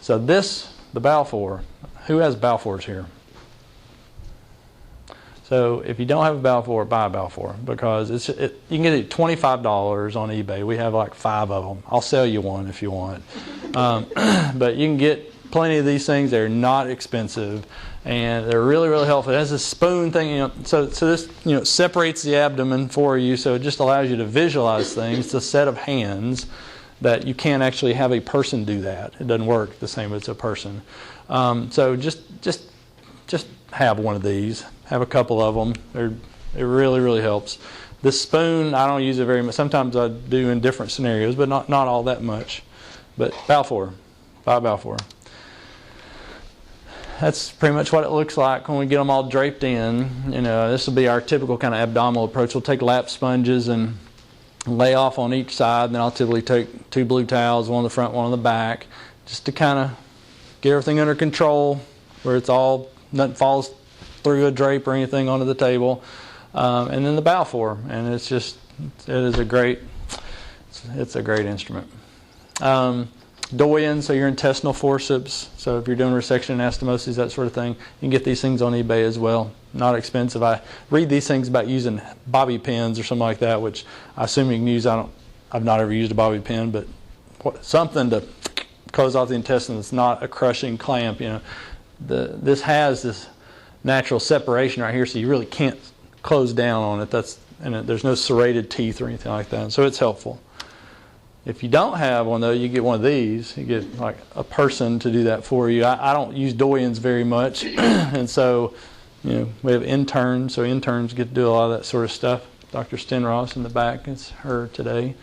So the Balfour. Who has Balfours here? So if you don't have a Balfour, buy a Balfour, because you can get it $25 on eBay. We have like 5 of them. I'll sell you one if you want. But you can get plenty of these things. They're not expensive, and they're really, really helpful. It has a spoon thing, so this separates the abdomen for you, so it just allows you to visualize things. It's a set of hands that you can't actually have a person do that. It doesn't work the same as a person. So just have one of these. Have a couple of them. It really, really helps. This spoon, I don't use it very much. Sometimes I do in different scenarios, but not all that much. But Balfour, buy Balfour. That's pretty much what it looks like when we get them all draped in. This will be our typical kind of abdominal approach. We'll take lap sponges and lay off on each side, and then I'll typically take 2 blue towels, one on the front, one on the back, just to kind of get everything under control, where nothing falls through a drape or anything onto the table. And then the Balfour, and it's a great instrument. Doyen, so your intestinal forceps, so if you're doing resection, anastomosis, that sort of thing, you can get these things on eBay as well. Not expensive. I read these things about using bobby pins or something like that, which I assume you can use. I've not ever used a bobby pin, but something to close off the intestine that's not a crushing clamp. This has this natural separation right here, so you really can't close down on it. There's no serrated teeth or anything like that, so it's helpful. If you don't have one, though, you get one of these. You get like a person to do that for you. I don't use Doyens very much, and so we have interns, so interns get to do a lot of that sort of stuff. Dr. Stenross in the back, it's her today.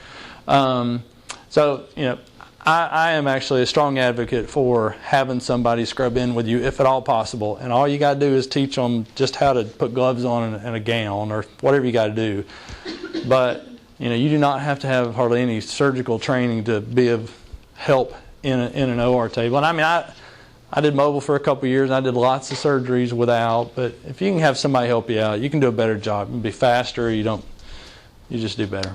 I am actually a strong advocate for having somebody scrub in with you if at all possible. And all you got to do is teach them just how to put gloves on and a gown or whatever you got to do. But you do not have to have hardly any surgical training to be of help in an OR table. And I did mobile for a couple of years, and I did lots of surgeries without. But if you can have somebody help you out, you can do a better job. You can be faster. You just do better.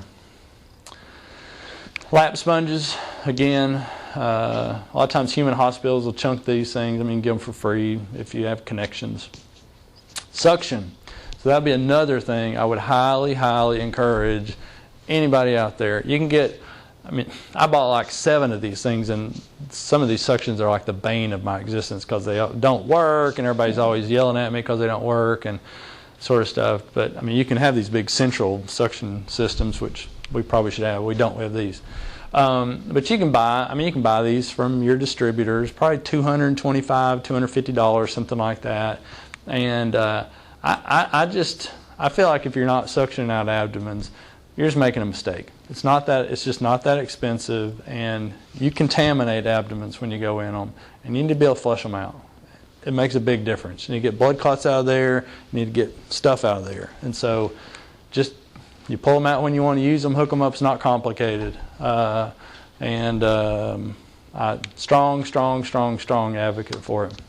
Lap sponges, again, a lot of times human hospitals will chunk these things. Give them for free if you have connections. Suction. So that would be another thing I would highly, highly encourage anybody out there. You can get, I bought like 7 of these things, and some of these suctions are like the bane of my existence because they don't work, and everybody's always yelling at me because they don't work and sort of stuff. But you can have these big central suction systems, which we probably should have. We don't. We have these. But you can buy these from your distributors, probably $225, $250, something like that. And I feel like if you're not suctioning out abdomens, you're just making a mistake. It's just not that expensive, and you contaminate abdomens when you go in them, and you need to be able to flush them out. It makes a big difference. You need to get blood clots out of there. You need to get stuff out of there. And so you pull them out when you want to use them, hook them up. It's not complicated. Strong advocate for it.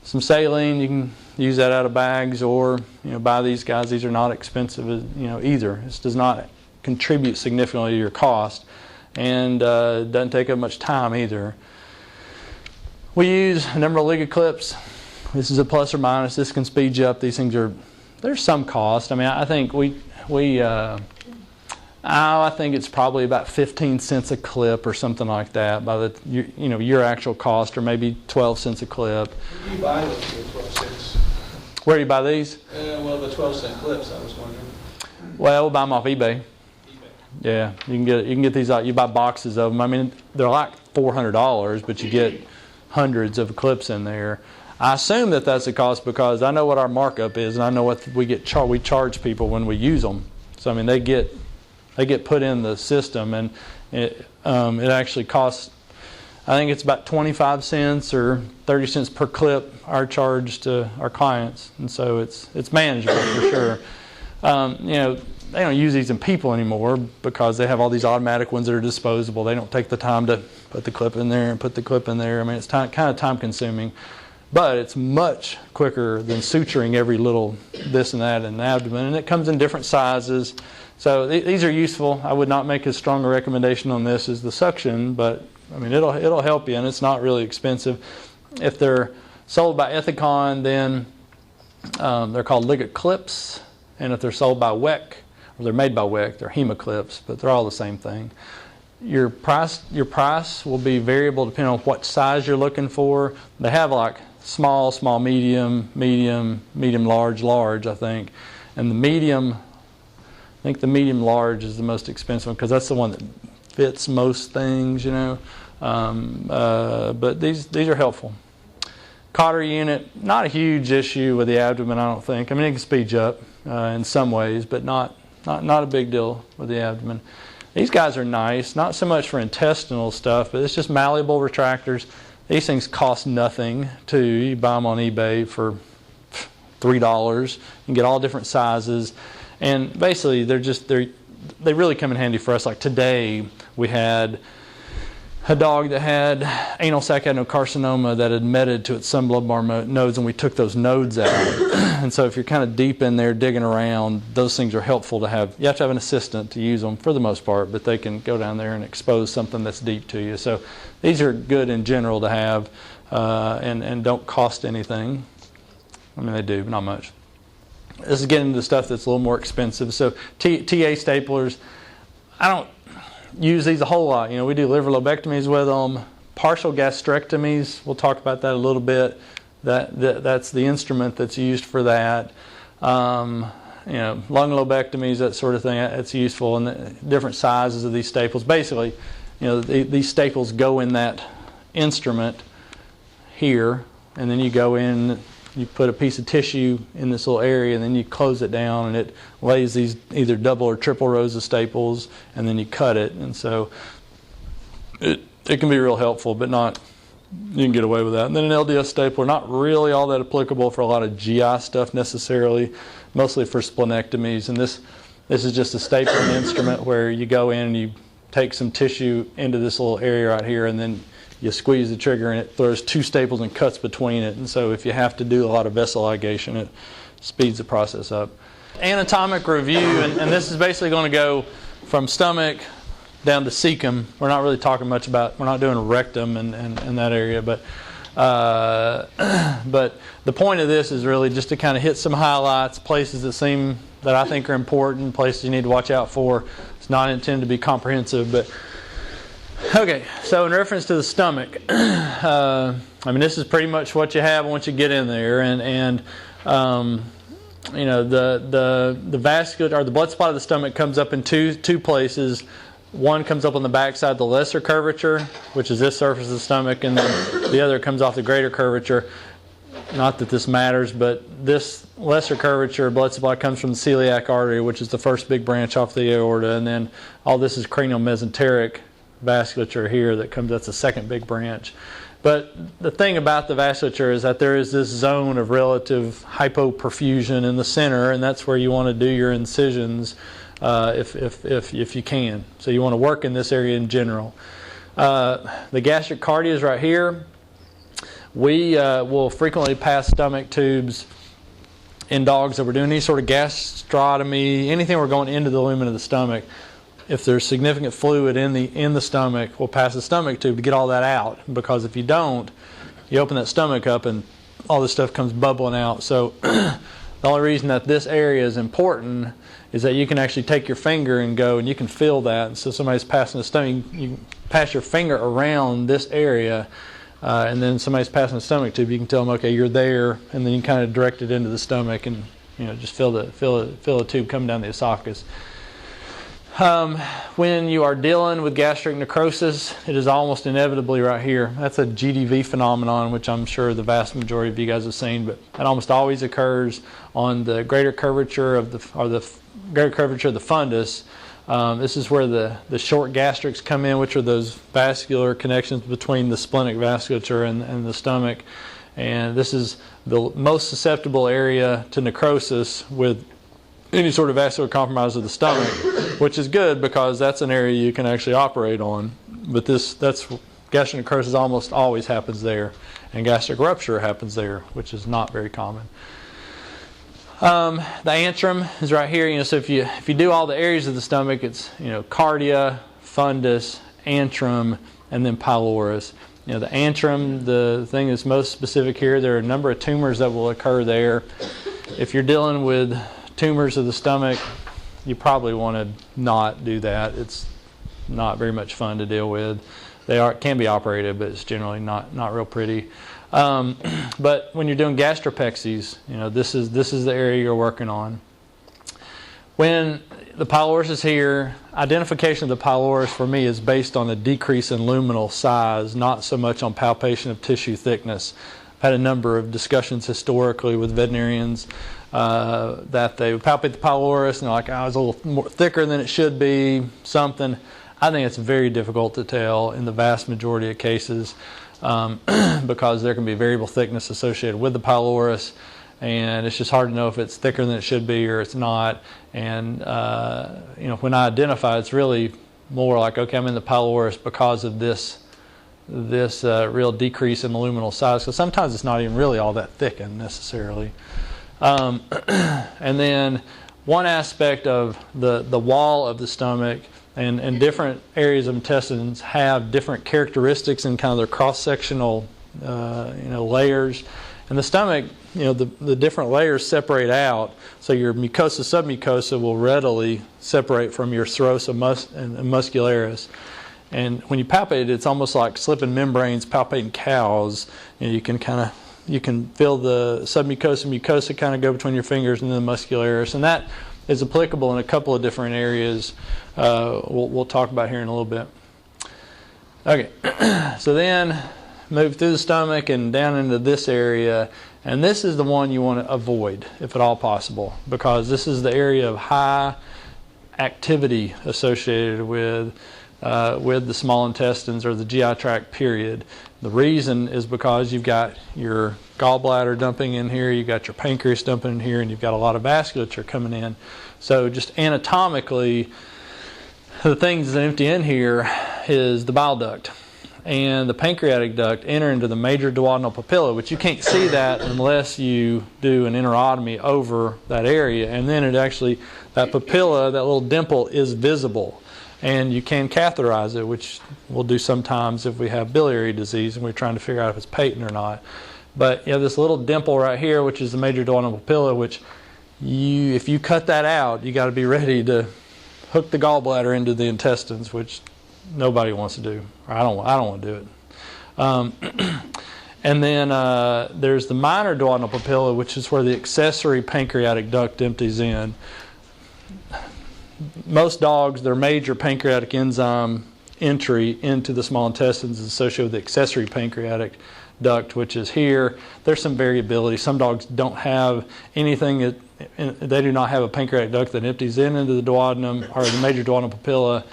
Some saline, you can use that out of bags, or buy these guys. These are not expensive, either. This does not contribute significantly to your cost, and doesn't take up much time either. We use a number of Liga clips. This is a plus or minus. This can speed you up. These things there's some cost. I think I think it's probably about 15 cents a clip or something like that by your actual cost, or maybe 12 cents a clip. Where do you buy those for 12 cents? Where do you buy these? The 12-cent clips, I was wondering. Well, we'll buy them off eBay. Yeah, you can get these out. You buy boxes of them. They're like $400, but you get hundreds of clips in there. I assume that's the cost because I know what our markup is, and I know what we charge people when we use them. So they get put in the system, and it actually costs. I think it's about 25 cents or 30 cents per clip our charge to our clients, and so it's manageable for sure. You know, they don't use these in people anymore because they have all these automatic ones that are disposable. They don't take the time to put the clip in there and put the clip in there. I mean, it's kind of time consuming, but it's much quicker than suturing every little this and that in the abdomen, and it comes in different sizes. So these are useful. I would not make as strong a recommendation on this as the suction, but I mean, it'll help you, and it's not really expensive. If they're sold by Ethicon, then they're called Ligat clips, and if they're sold by WEC, or they're made by WEC, they're Hemoclips, but they're all the same thing. Your price will be variable depending on what size you're looking for. They have like small, medium, large, I think. And the medium, I think the medium large is the most expensive one because that's the one that fits most things, you know. But these are helpful. Cotter unit, not a huge issue with the abdomen, I don't think. I mean, it can speed you up in some ways, but not a big deal with the abdomen. These guys are nice, not so much for intestinal stuff, but it's just malleable retractors. These things cost nothing too. You buy them on eBay for $3. You can get all different sizes, and basically they really come in handy for us. Like today, we had a dog that had anal sac adenocarcinoma that had meted to its sublubar nodes, and we took those nodes out. And so if you're kind of deep in there digging around, those things are helpful to have. You have to have an assistant to use them for the most part, but they can go down there and expose something that's deep to you. So these are good in general to have, and don't cost anything. I mean, they do, but not much. This is getting into stuff that's a little more expensive. So TA staplers, I don't use these a whole lot. You know, we do liver lobectomies with them, partial gastrectomies. We'll talk about that a little bit. That's the instrument that's used for that. You know, lung lobectomies, that sort of thing. It's useful, and the different sizes of these staples. Basically, you know, these staples go in that instrument here, and then you go in. You put a piece of tissue in this little area, and then you close it down, and it lays these either double or triple rows of staples, and then you cut it. And so it can be real helpful, but not, you can get away with that. And then an LDS stapler, not really all that applicable for a lot of GI stuff necessarily, mostly for splenectomies. And this is just a stapling instrument where you go in and you take some tissue into this little area right here, and then you squeeze the trigger and it throws two staples and cuts between it. And so if you have to do a lot of vessel ligation, it speeds the process up. Anatomic review, and this is basically going to go from stomach down to cecum. We're not really talking much about, we're not doing rectum and that area, but the point of this is really just to kind of hit some highlights, places that I think are important, places you need to watch out for. It's not intended to be comprehensive, but okay, so in reference to the stomach, I mean, this is pretty much what you have once you get in there, and you know, the vascular or the blood supply of the stomach comes up in two places. One comes up on the back side, the lesser curvature, which is this surface of the stomach, and then the other comes off the greater curvature. Not that this matters, but this lesser curvature blood supply comes from the celiac artery, which is the first big branch off the aorta, and then all this is cranial mesenteric vasculature here that's the second big branch. But the thing about the vasculature is that there is this zone of relative hypoperfusion in the center, and that's where you want to do your incisions if you can. So you want to work in this area in general. The gastric cardia is right here. We will frequently pass stomach tubes in dogs that we're doing any sort of gastrotomy, anything we're going into the lumen of the stomach. If there's significant fluid in the stomach, we'll pass the stomach tube to get all that out. Because if you don't, you open that stomach up and all this stuff comes bubbling out. So the only reason that this area is important is that you can actually take your finger and go and you can feel that. And so somebody's passing the stomach, you pass your finger around this area, and then somebody's passing the stomach tube. You can tell them, okay, you're there, and then you kind of direct it into the stomach, and just feel the tube coming down the esophagus. When you are dealing with gastric necrosis, it is almost inevitably right here. That's a GDV phenomenon, which I'm sure the vast majority of you guys have seen, but it almost always occurs on the greater curvature of the fundus, This is where the short gastrics come in, which are those vascular connections between the splenic vasculature and the stomach. And this is the most susceptible area to necrosis with any sort of vascular compromise of the stomach, which is good because that's an area you can actually operate on. But gastric necrosis almost always happens there, and gastric rupture happens there, which is not very common. The antrum is right here. So if you do all the areas of the stomach, it's cardia, fundus, antrum, and then pylorus. The antrum, the thing that's most specific here, there are a number of tumors that will occur there. If you're dealing with tumors of the stomach, you probably want to not do that. It's not very much fun to deal with. Can be operated, but it's generally not real pretty. But when you're doing gastropexies, this is the area you're working on. When the pylorus is here, identification of the pylorus for me is based on a decrease in luminal size, not so much on palpation of tissue thickness. I've had a number of discussions historically with veterinarians that they would palpate the pylorus and they're like, it's a little more thicker than it should be, something. I think it's very difficult to tell in the vast majority of cases because there can be variable thickness associated with the pylorus, and it's just hard to know if it's thicker than it should be or it's not. And when I identify, it's really more like, okay, I'm in the pylorus because of this real decrease in the luminal size. So sometimes it's not even really all that thickened necessarily. And then one aspect of the wall of the stomach and different areas of intestines have different characteristics in kind of their cross-sectional layers. And the stomach, the different layers separate out, so your mucosa submucosa will readily separate from your serosa and muscularis. And when you palpate it, it's almost like slipping membranes palpating cows. You can feel the submucosa mucosa kind of go between your fingers and then the muscularis, and that is applicable in a couple of different areas we'll talk about here in a little bit. Okay, so then move through the stomach and down into this area, and this is the one you want to avoid if at all possible, because this is the area of high activity associated with the small intestines or the GI tract period. The reason is because you've got your gallbladder dumping in here, you've got your pancreas dumping in here, and you've got a lot of vasculature coming in. So just anatomically, the things that empty in here is the bile duct and the pancreatic duct enter into the major duodenal papilla, which you can't see that unless you do an enterotomy over that area, and then that papilla, that little dimple, is visible. And you can catheterize it, which we'll do sometimes if we have biliary disease and we're trying to figure out if it's patent or not. But you have this little dimple right here, which is the major duodenal papilla, which if you cut that out, you got to be ready to hook the gallbladder into the intestines, which nobody wants to do. Or I don't want to do it. And then there's the minor duodenal papilla, which is where the accessory pancreatic duct empties in. Most dogs, their major pancreatic enzyme entry into the small intestines is associated with the accessory pancreatic duct, which is here. There's some variability. Some dogs don't have anything, they do not have a pancreatic duct that empties into the duodenum or the major duodenal papilla.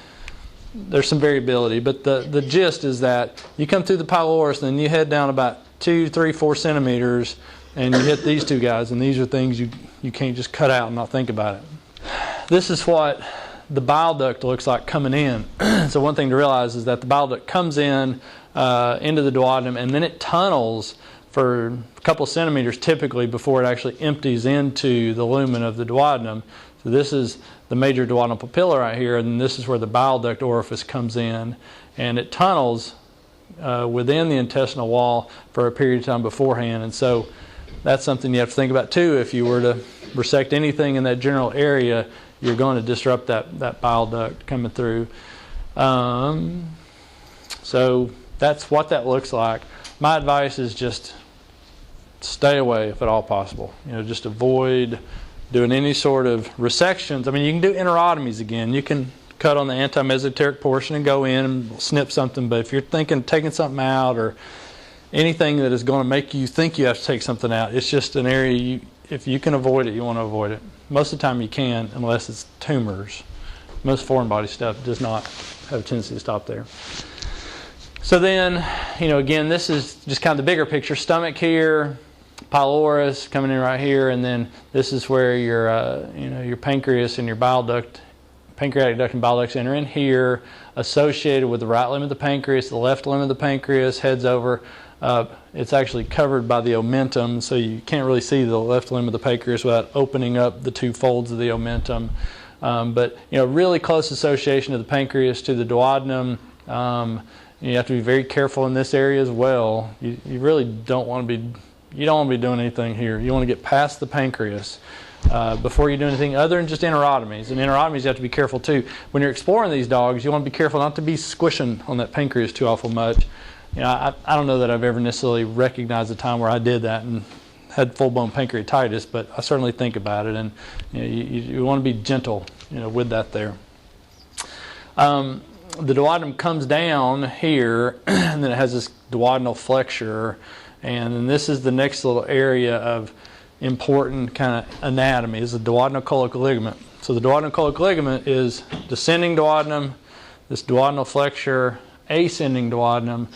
There's some variability, but the gist is that you come through the pylorus and then you head down about 2, 3, 4 centimeters and you hit these two guys, and these are things you can't just cut out and not think about it. This is what the bile duct looks like coming in. So one thing to realize is that the bile duct comes in into the duodenum, and then it tunnels for a couple of centimeters typically before it actually empties into the lumen of the duodenum. So this is the major duodenal papilla right here, and this is where the bile duct orifice comes in, and it tunnels within the intestinal wall for a period of time beforehand. And so that's something you have to think about too. If you were to resect anything in that general area, you're going to disrupt that bile duct coming through. So that's what that looks like. My advice is just stay away if at all possible. Just avoid doing any sort of resections. I mean, you can do enterotomies again. You can cut on the antimesenteric portion and go in and snip something, but if you're thinking taking something out or anything that is going to make you think you have to take something out, it's just an area if you can avoid it, you want to avoid it. Most of the time you can, unless it's tumors. Most foreign body stuff does not have a tendency to stop there. So then, again, this is just kind of the bigger picture. Stomach here, pylorus coming in right here, and then this is where your pancreas and your bile duct, pancreatic duct and bile ducts enter in here, associated with the right limb of the pancreas, the left limb of the pancreas, heads over. It's actually covered by the omentum, so you can't really see the left limb of the pancreas without opening up the two folds of the omentum. But really close association of the pancreas to the duodenum. You have to be very careful in this area as well. You really don't want to be doing anything here. You want to get past the pancreas before you do anything other than just enterotomies. And enterotomies you have to be careful too. When you're exploring these dogs, you want to be careful not to be squishing on that pancreas too awful much. I don't know that I've ever necessarily recognized a time where I did that and had full-blown pancreatitis, but I certainly think about it, and you want to be gentle with that there. The duodenum comes down here, and then it has this duodenal flexure, and then this is the next little area of important kind of anatomy, is the duodenocolic ligament. So the duodenocolic ligament is descending duodenum, this duodenal flexure, ascending duodenum,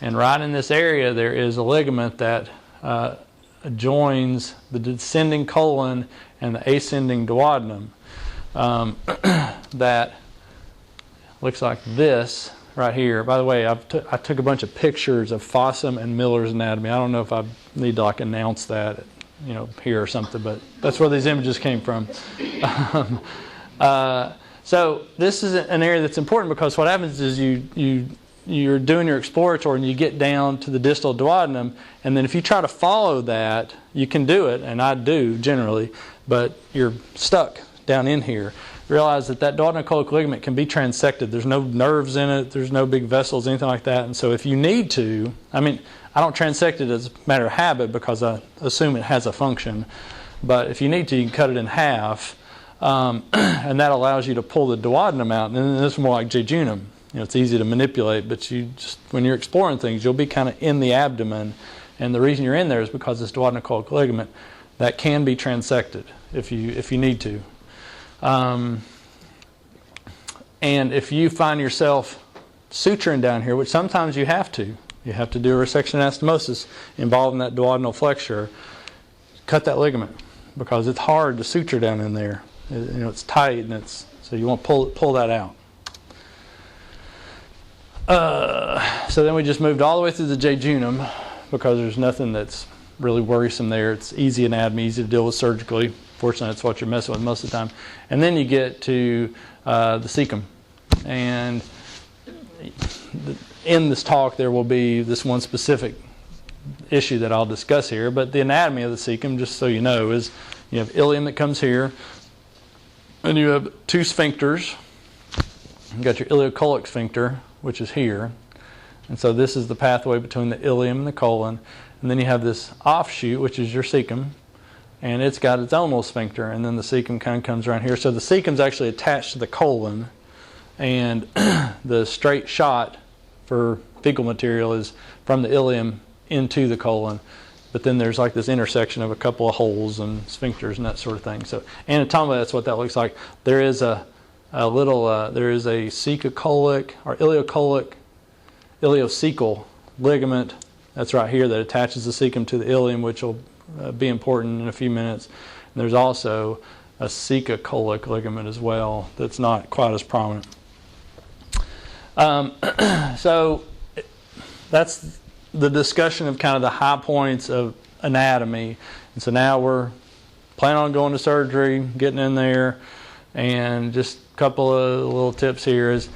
and right in this area there is a ligament that joins the descending colon and the ascending duodenum that looks like this right here. By the way, I took a bunch of pictures of Fossum and Miller's anatomy. I don't know if I need to announce that here or something, but that's where these images came from. So this is an area that's important, because what happens is you're doing your exploratory and you get down to the distal duodenum, and then if you try to follow that, you can do it, and I do generally, but you're stuck down in here. Realize that duodenocolic ligament can be transected. There's no nerves in it, there's no big vessels, anything like that, and so if you need to, I don't transect it as a matter of habit because I assume it has a function, but if you need to, you can cut it in half, and that allows you to pull the duodenum out, and then this is more like jejunum. It's easy to manipulate, but when you're exploring things, you'll be kind of in the abdomen, and the reason you're in there is because this duodenocolic ligament that can be transected if you need to. And if you find yourself suturing down here, which sometimes you have to do a resection anastomosis involving that duodenal flexure, cut that ligament, because it's hard to suture down in there. It's tight, and so you want to pull that out. So then we just moved all the way through the jejunum, because there's nothing that's really worrisome there. It's easy anatomy, easy to deal with surgically. Fortunately, that's what you're messing with most of the time. And then you get to the cecum. And in this talk, there will be this one specific issue that I'll discuss here. But the anatomy of the cecum, just so you know, is you have ileum that comes here, and you have two sphincters. You've got your ileocolic sphincter, which is here. And so this is the pathway between the ileum and the colon. And then you have this offshoot, which is your cecum. And it's got its own little sphincter, and then the cecum kind of comes around here. So the cecum's actually attached to the colon, and the straight shot for fecal material is from the ileum into the colon. But then there's like this intersection of a couple of holes and sphincters and that sort of thing. So anatomically, that's what that looks like. There is a cecocolic or ileocecal ligament that's right here that attaches the cecum to the ileum, which will be important in a few minutes. And there's also a cecocolic ligament as well that's not quite as prominent. So that's the discussion of kind of the high points of anatomy. And so now we're planning on going to surgery, getting in there, and just a couple of little tips here is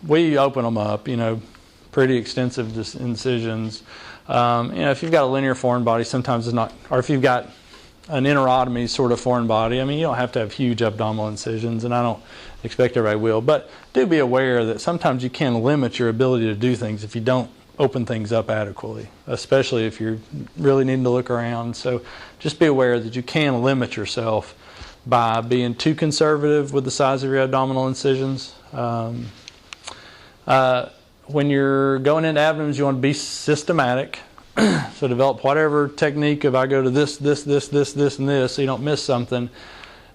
we open them up, pretty extensive incisions. If you've got a linear foreign body, sometimes it's not, or if you've got an enterotomy sort of foreign body, you don't have to have huge abdominal incisions, and I don't expect everybody will, but do be aware that sometimes you can limit your ability to do things if you don't open things up adequately, especially if you're really needing to look around. So just be aware that you can limit yourself by being too conservative with the size of your abdominal incisions. When you're going into abdomens, you want to be systematic. So develop whatever technique. If I go to this, and this, so you don't miss something.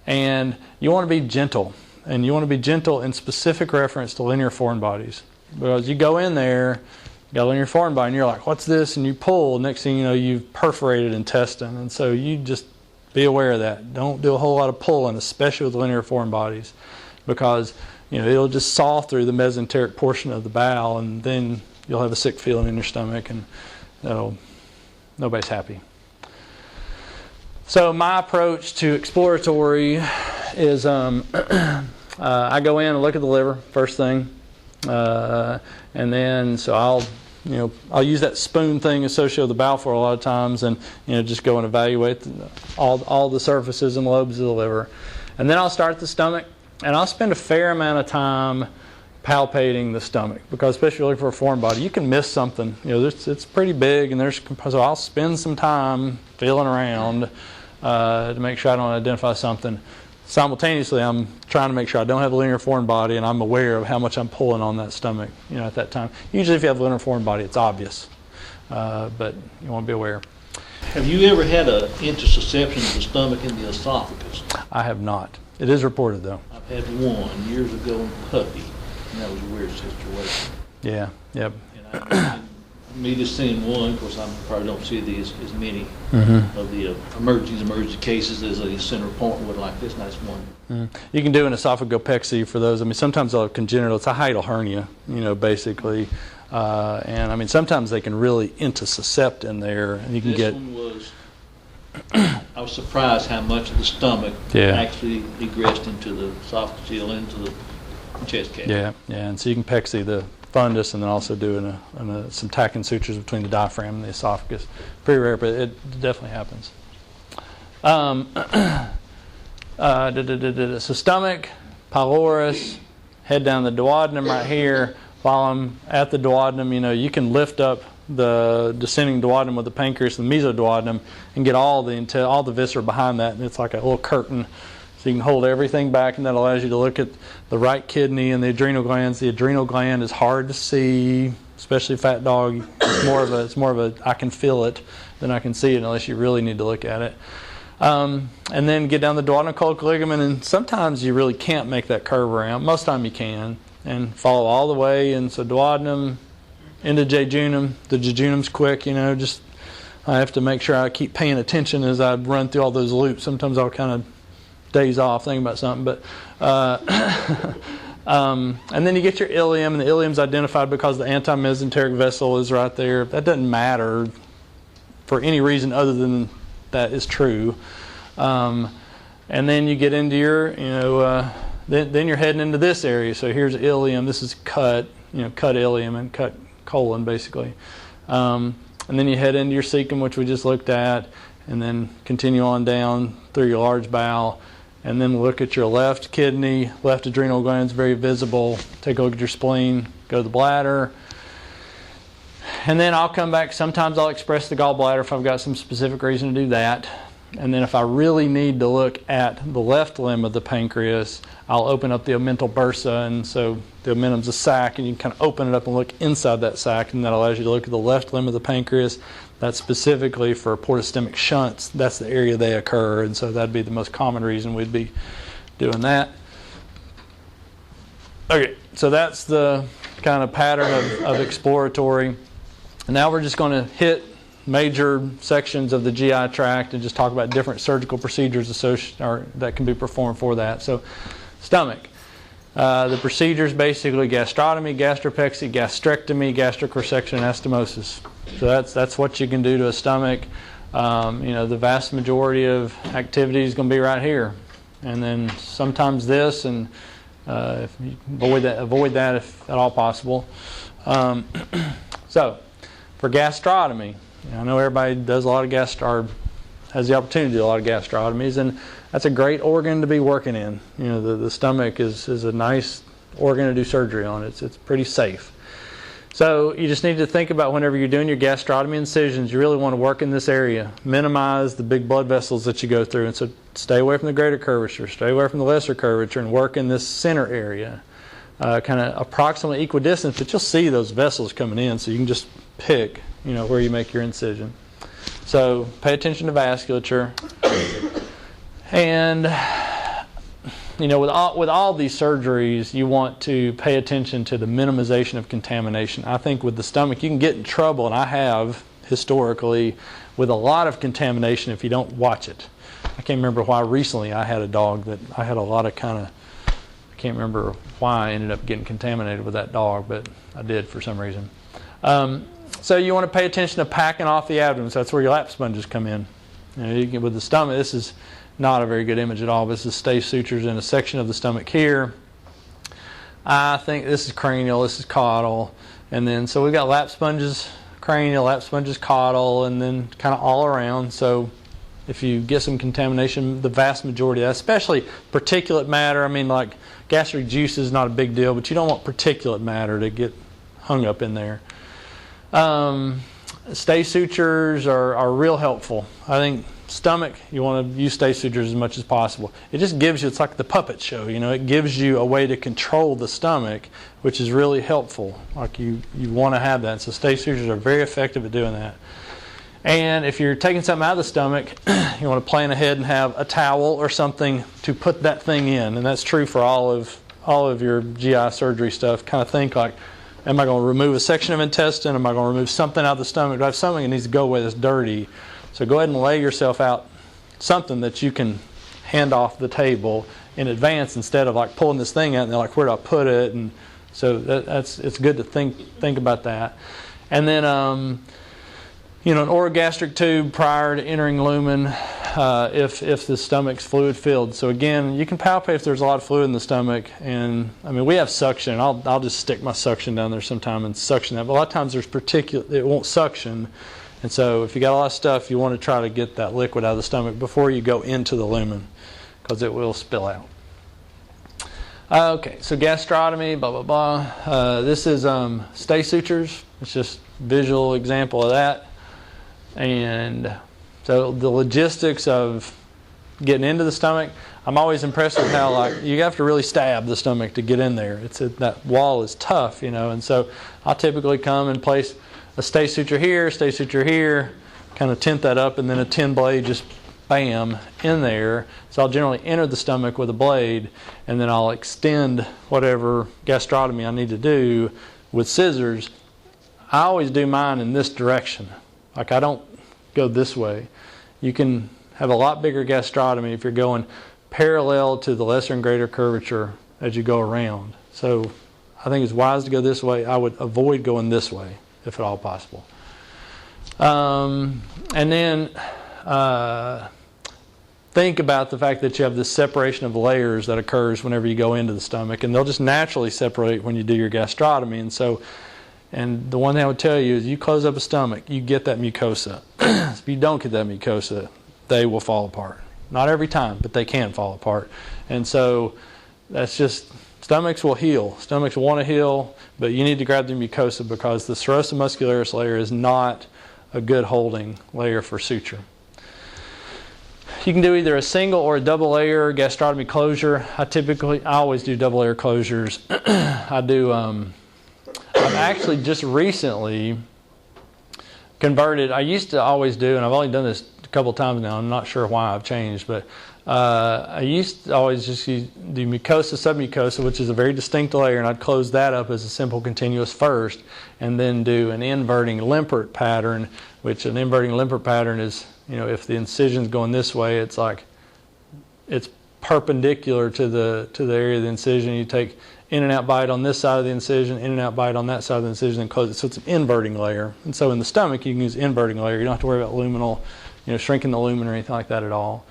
And you want to be gentle. And you want to be gentle in specific reference to linear foreign bodies. Because you go in there, you got a linear foreign body, and you're like, what's this? And you pull, next thing you know, you've perforated intestine. And so you just be aware of that. Don't do a whole lot of pulling, especially with linear foreign bodies. Because it'll just saw through the mesenteric portion of the bowel, and then you'll have a sick feeling in your stomach, and nobody's happy. So my approach to exploratory is I go in and look at the liver first thing, and then so I'll use that spoon thing associated with the bowel for a lot of times, and just go and evaluate all the surfaces and lobes of the liver, and then I'll start at the stomach, and I'll spend a fair amount of time palpating the stomach, because especially looking for a foreign body, you can miss something. It's pretty big, and so I'll spend some time feeling around to make sure I don't identify something. Simultaneously, I'm trying to make sure I don't have a linear foreign body, and I'm aware of how much I'm pulling on that stomach at that time. Usually if you have a linear foreign body, it's obvious, but you want to be aware. Have you ever had an intussusception of the stomach and the esophagus? I have not. It is reported, though. I've had one years ago in Puppy, and that was a weird situation. Yeah, yep. And me just seeing one, of course, I probably don't see these as many of the emergency cases as a center point would like this nice one. You can do an esophagopexy for those. Sometimes they'll have congenital. It's a hiatal hernia, basically. And sometimes they can really intussuscept in there, and you can this one was, I was surprised how much of the stomach actually egressed into the esophageal, into the chest cavity. Yeah, and so you can pexy the fundus, and then also do some tacking sutures between the diaphragm and the esophagus. Pretty rare, but it definitely happens. So stomach, pylorus, head down the duodenum right here. While I'm at the duodenum, you can lift up the descending duodenum with the pancreas and the mesoduodenum and get all the viscera behind that, and it's like a little curtain. So you can hold everything back, and that allows you to look at the right kidney and the adrenal glands. The adrenal gland is hard to see, especially fat dog. It's more of a I can feel it than I can see it, unless you really need to look at it. And then get down the duodenal ligament, and sometimes you really can't make that curve around. Most of the time you can, and follow all the way. And so duodenum into jejunum. The jejunum's quick, just I have to make sure I keep paying attention as I run through all those loops. Sometimes I'll kind of days off thinking about something, but and then you get your ileum, and the ileum's identified because the antimesenteric vessel is right there. That doesn't matter for any reason other than that is true. And then you get into your, then you're heading into this area. So here's ileum. This is cut ileum and cut colon, basically. And then you head into your cecum, which we just looked at, and then continue on down through your large bowel. And then look at your left kidney, left adrenal glands, very visible. Take a look at your spleen, go to the bladder. And then I'll come back. Sometimes I'll express the gallbladder if I've got some specific reason to do that. And then if I really need to look at the left limb of the pancreas, I'll open up the omental bursa. And so the omentum's a sac, and you can kind of open it up and look inside that sac, and that allows you to look at the left limb of the pancreas. That's specifically for portosystemic shunts. That's the area they occur, and so that'd be the most common reason we'd be doing that. Okay, so that's the kind of pattern of exploratory. And now we're just going to hit major sections of the GI tract and just talk about different surgical procedures that can be performed for that. So, stomach. The procedures basically gastrotomy, gastropexy, gastrectomy, gastric resection, and anastomosis. So that's what you can do to a stomach. The vast majority of activity is going to be right here, and then sometimes this, and if you avoid that if at all possible. So for gastrotomy, I know everybody does a lot of has the opportunity to do a lot of gastrotomies, and that's a great organ to be working in. The stomach is a nice organ to do surgery on. It's pretty safe. So you just need to think about whenever you're doing your gastrotomy incisions, you really want to work in this area. Minimize the big blood vessels that you go through. And so stay away from the greater curvature, stay away from the lesser curvature, and work in this center area. Kind of approximately equidistant, but you'll see those vessels coming in, so you can just pick where you make your incision. So pay attention to vasculature. And with all these surgeries, you want to pay attention to the minimization of contamination. I think with the stomach, you can get in trouble, and I have historically, with a lot of contamination if you don't watch it. I can't remember why recently I had a dog that I had a lot of I can't remember why I ended up getting contaminated with that dog, but I did for some reason. So you want to pay attention to packing off the abdomen. So that's where your lap sponges come in. With the stomach, this is not a very good image at all. This is stay sutures in a section of the stomach here. I think this is cranial, this is caudal. And then, so we've got lap sponges, cranial, lap sponges, caudal, and then kind of all around. So if you get some contamination, the vast majority of that, especially particulate matter, I mean, like gastric juice is not a big deal, but you don't want particulate matter to get hung up in there. Stay sutures are real helpful. I think stomach, you want to use stay sutures as much as possible. It just gives you, it's like the puppet show, it gives you a way to control the stomach, which is really helpful. Like you want to have that. So stay sutures are very effective at doing that. And if you're taking something out of the stomach, you want to plan ahead and have a towel or something to put that thing in. And that's true for all of your GI surgery stuff. Kind of think like, am I going to remove a section of intestine? Am I going to remove something out of the stomach? Do I have something that needs to go away that's dirty? So go ahead and lay yourself out something that you can hand off the table in advance instead of like pulling this thing out and they're like, where do I put it? And so it's good to think about that. And then an orogastric tube prior to entering lumen if the stomach's fluid filled. So again, you can palpate if there's a lot of fluid in the stomach, and I mean we have suction. I'll just stick my suction down there sometime and suction that. But a lot of times there's it won't suction, and so if you got a lot of stuff, you want to try to get that liquid out of the stomach before you go into the lumen, because it will spill out. Okay, so gastrotomy, blah blah blah. This is stay sutures. It's just visual example of that. And so the logistics of getting into the stomach, I'm always impressed with how like you have to really stab the stomach to get in there. That wall is tough, and so I'll typically come and place a stay suture here, kind of tent that up, and then a 10 blade just bam in there. So I'll generally enter the stomach with a blade, and then I'll extend whatever gastrotomy I need to do with scissors. I always do mine in this direction. Like I don't go this way. You can have a lot bigger gastrotomy if you're going parallel to the lesser and greater curvature as you go around. So I think it's wise to go this way. I would avoid going this way if at all possible. And then think about the fact that you have this separation of layers that occurs whenever you go into the stomach, and they'll just naturally separate when you do your gastrotomy. And the one thing I would tell you is you close up a stomach, you get that mucosa. If you don't get that mucosa, they will fall apart. Not every time, but they can fall apart. And so that's just, stomachs will heal. Stomachs want to heal, but you need to grab the mucosa because the serosum muscularis layer is not a good holding layer for suture. You can do either a single or a double layer gastrotomy closure. I always do double layer closures. I've actually just recently converted. I used to always do, and I've only done this a couple of times now. I'm not sure why I've changed, but I used to always just do mucosa, submucosa, which is a very distinct layer, and I'd close that up as a simple continuous first, and then do an inverting Limpert pattern, which an inverting Limpert pattern is, if the incision's going this way, it's like it's perpendicular to the area of the incision. You take in and out bite on this side of the incision, in and out bite on that side of the incision, and close it. So it's an inverting layer. And so in the stomach, you can use inverting layer. You don't have to worry about luminal, shrinking the lumen or anything like that at all.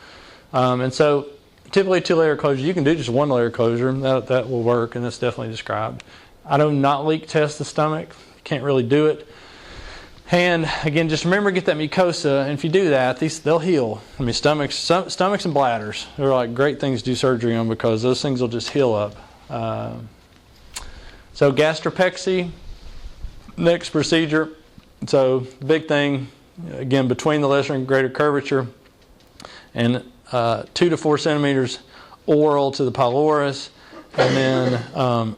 And so typically 2-layer closure, you can do just 1-layer closure. That will work, and that's definitely described. I do not leak test the stomach. You can't really do it. And again, just remember to get that mucosa, and if you do that, they'll heal. I mean, stomachs and bladders are like great things to do surgery on because those things will just heal up. So gastropexy, next procedure. So big thing, again, between the lesser and greater curvature, and 2 to 4 centimeters oral to the pylorus, and then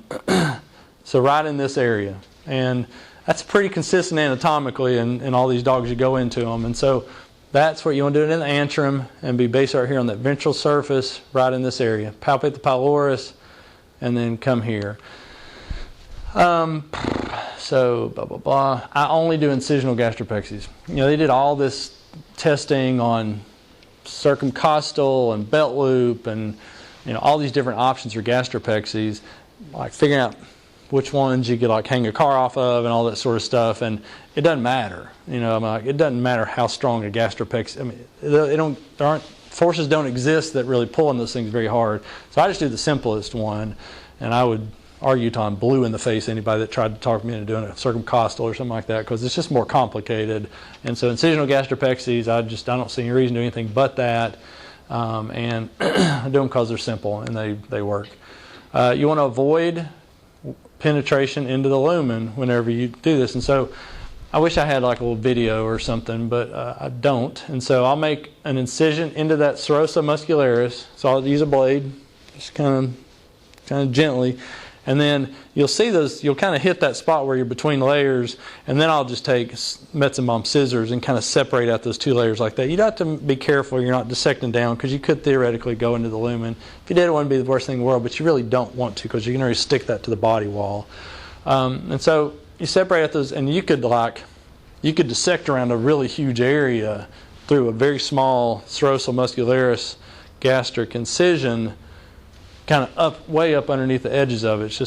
so right in this area. And that's pretty consistent anatomically in all these dogs you go into them. And so That's what you want to do it in the antrum and be based right here on that ventral surface, right in this area. Palpate the pylorus, and then come here. So, blah, blah, blah. I only do incisional gastropexies. They did all this testing on circumcostal and belt loop and, all these different options for gastropexies, like figuring out which ones you could like hang a car off of and all that sort of stuff. And it doesn't matter. It doesn't matter how strong a gastropexy, forces don't exist that really pull on those things very hard. So I just do the simplest one, and I would argue till I'm blue in the face anybody that tried to talk me into doing a circumcostal or something like that, because it's just more complicated. And so incisional gastropexies, I don't see any reason to do anything but that. And I do them because they're simple and they work. You want to avoid penetration into the lumen whenever you do this. And so I wish I had like a little video or something, but I don't. And so I'll make an incision into that serosa muscularis. So I'll use a blade, just kind of gently. And then you'll see those, you'll kind of hit that spot where you're between layers, and then I'll just take Metzenbaum scissors and kind of separate out those two layers like that. You'd have to be careful you're not dissecting down, because you could theoretically go into the lumen. If you did, it wouldn't be the worst thing in the world, but you really don't want to, because you can already stick that to the body wall. And so you separate out those, and you could dissect around a really huge area through a very small serosal muscularis gastric incision, kind of way up underneath the edges of it.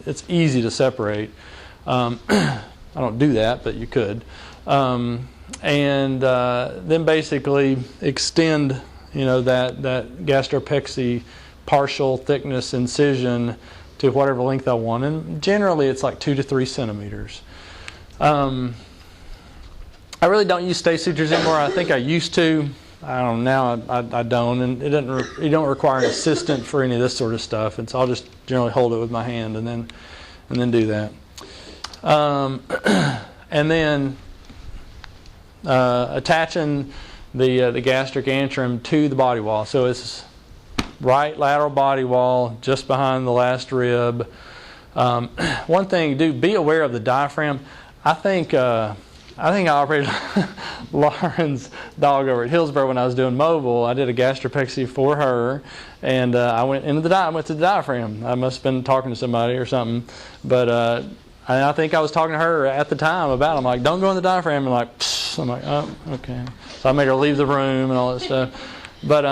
It's easy to separate. I don't do that, but you could. And then basically extend, that gastropexy partial thickness incision to whatever length I want. And generally it's like 2 to 3 centimeters. I really don't use stay sutures anymore. I think I used to. I don't know, now I don't, and you don't require an assistant for any of this sort of stuff, and so I'll just generally hold it with my hand and then do that. And then attaching the gastric antrum to the body wall. So it's right lateral body wall, just behind the last rib. One thing, be aware of the diaphragm. I think I operated Lauren's dog over at Hillsborough when I was doing mobile. I did a gastropexy for her, and I went to the diaphragm. I must have been talking to somebody or something, but I think I was talking to her at the time about it. I'm like, don't go in the diaphragm, and like, psh. I'm like, oh, okay. So I made her leave the room and all that stuff. But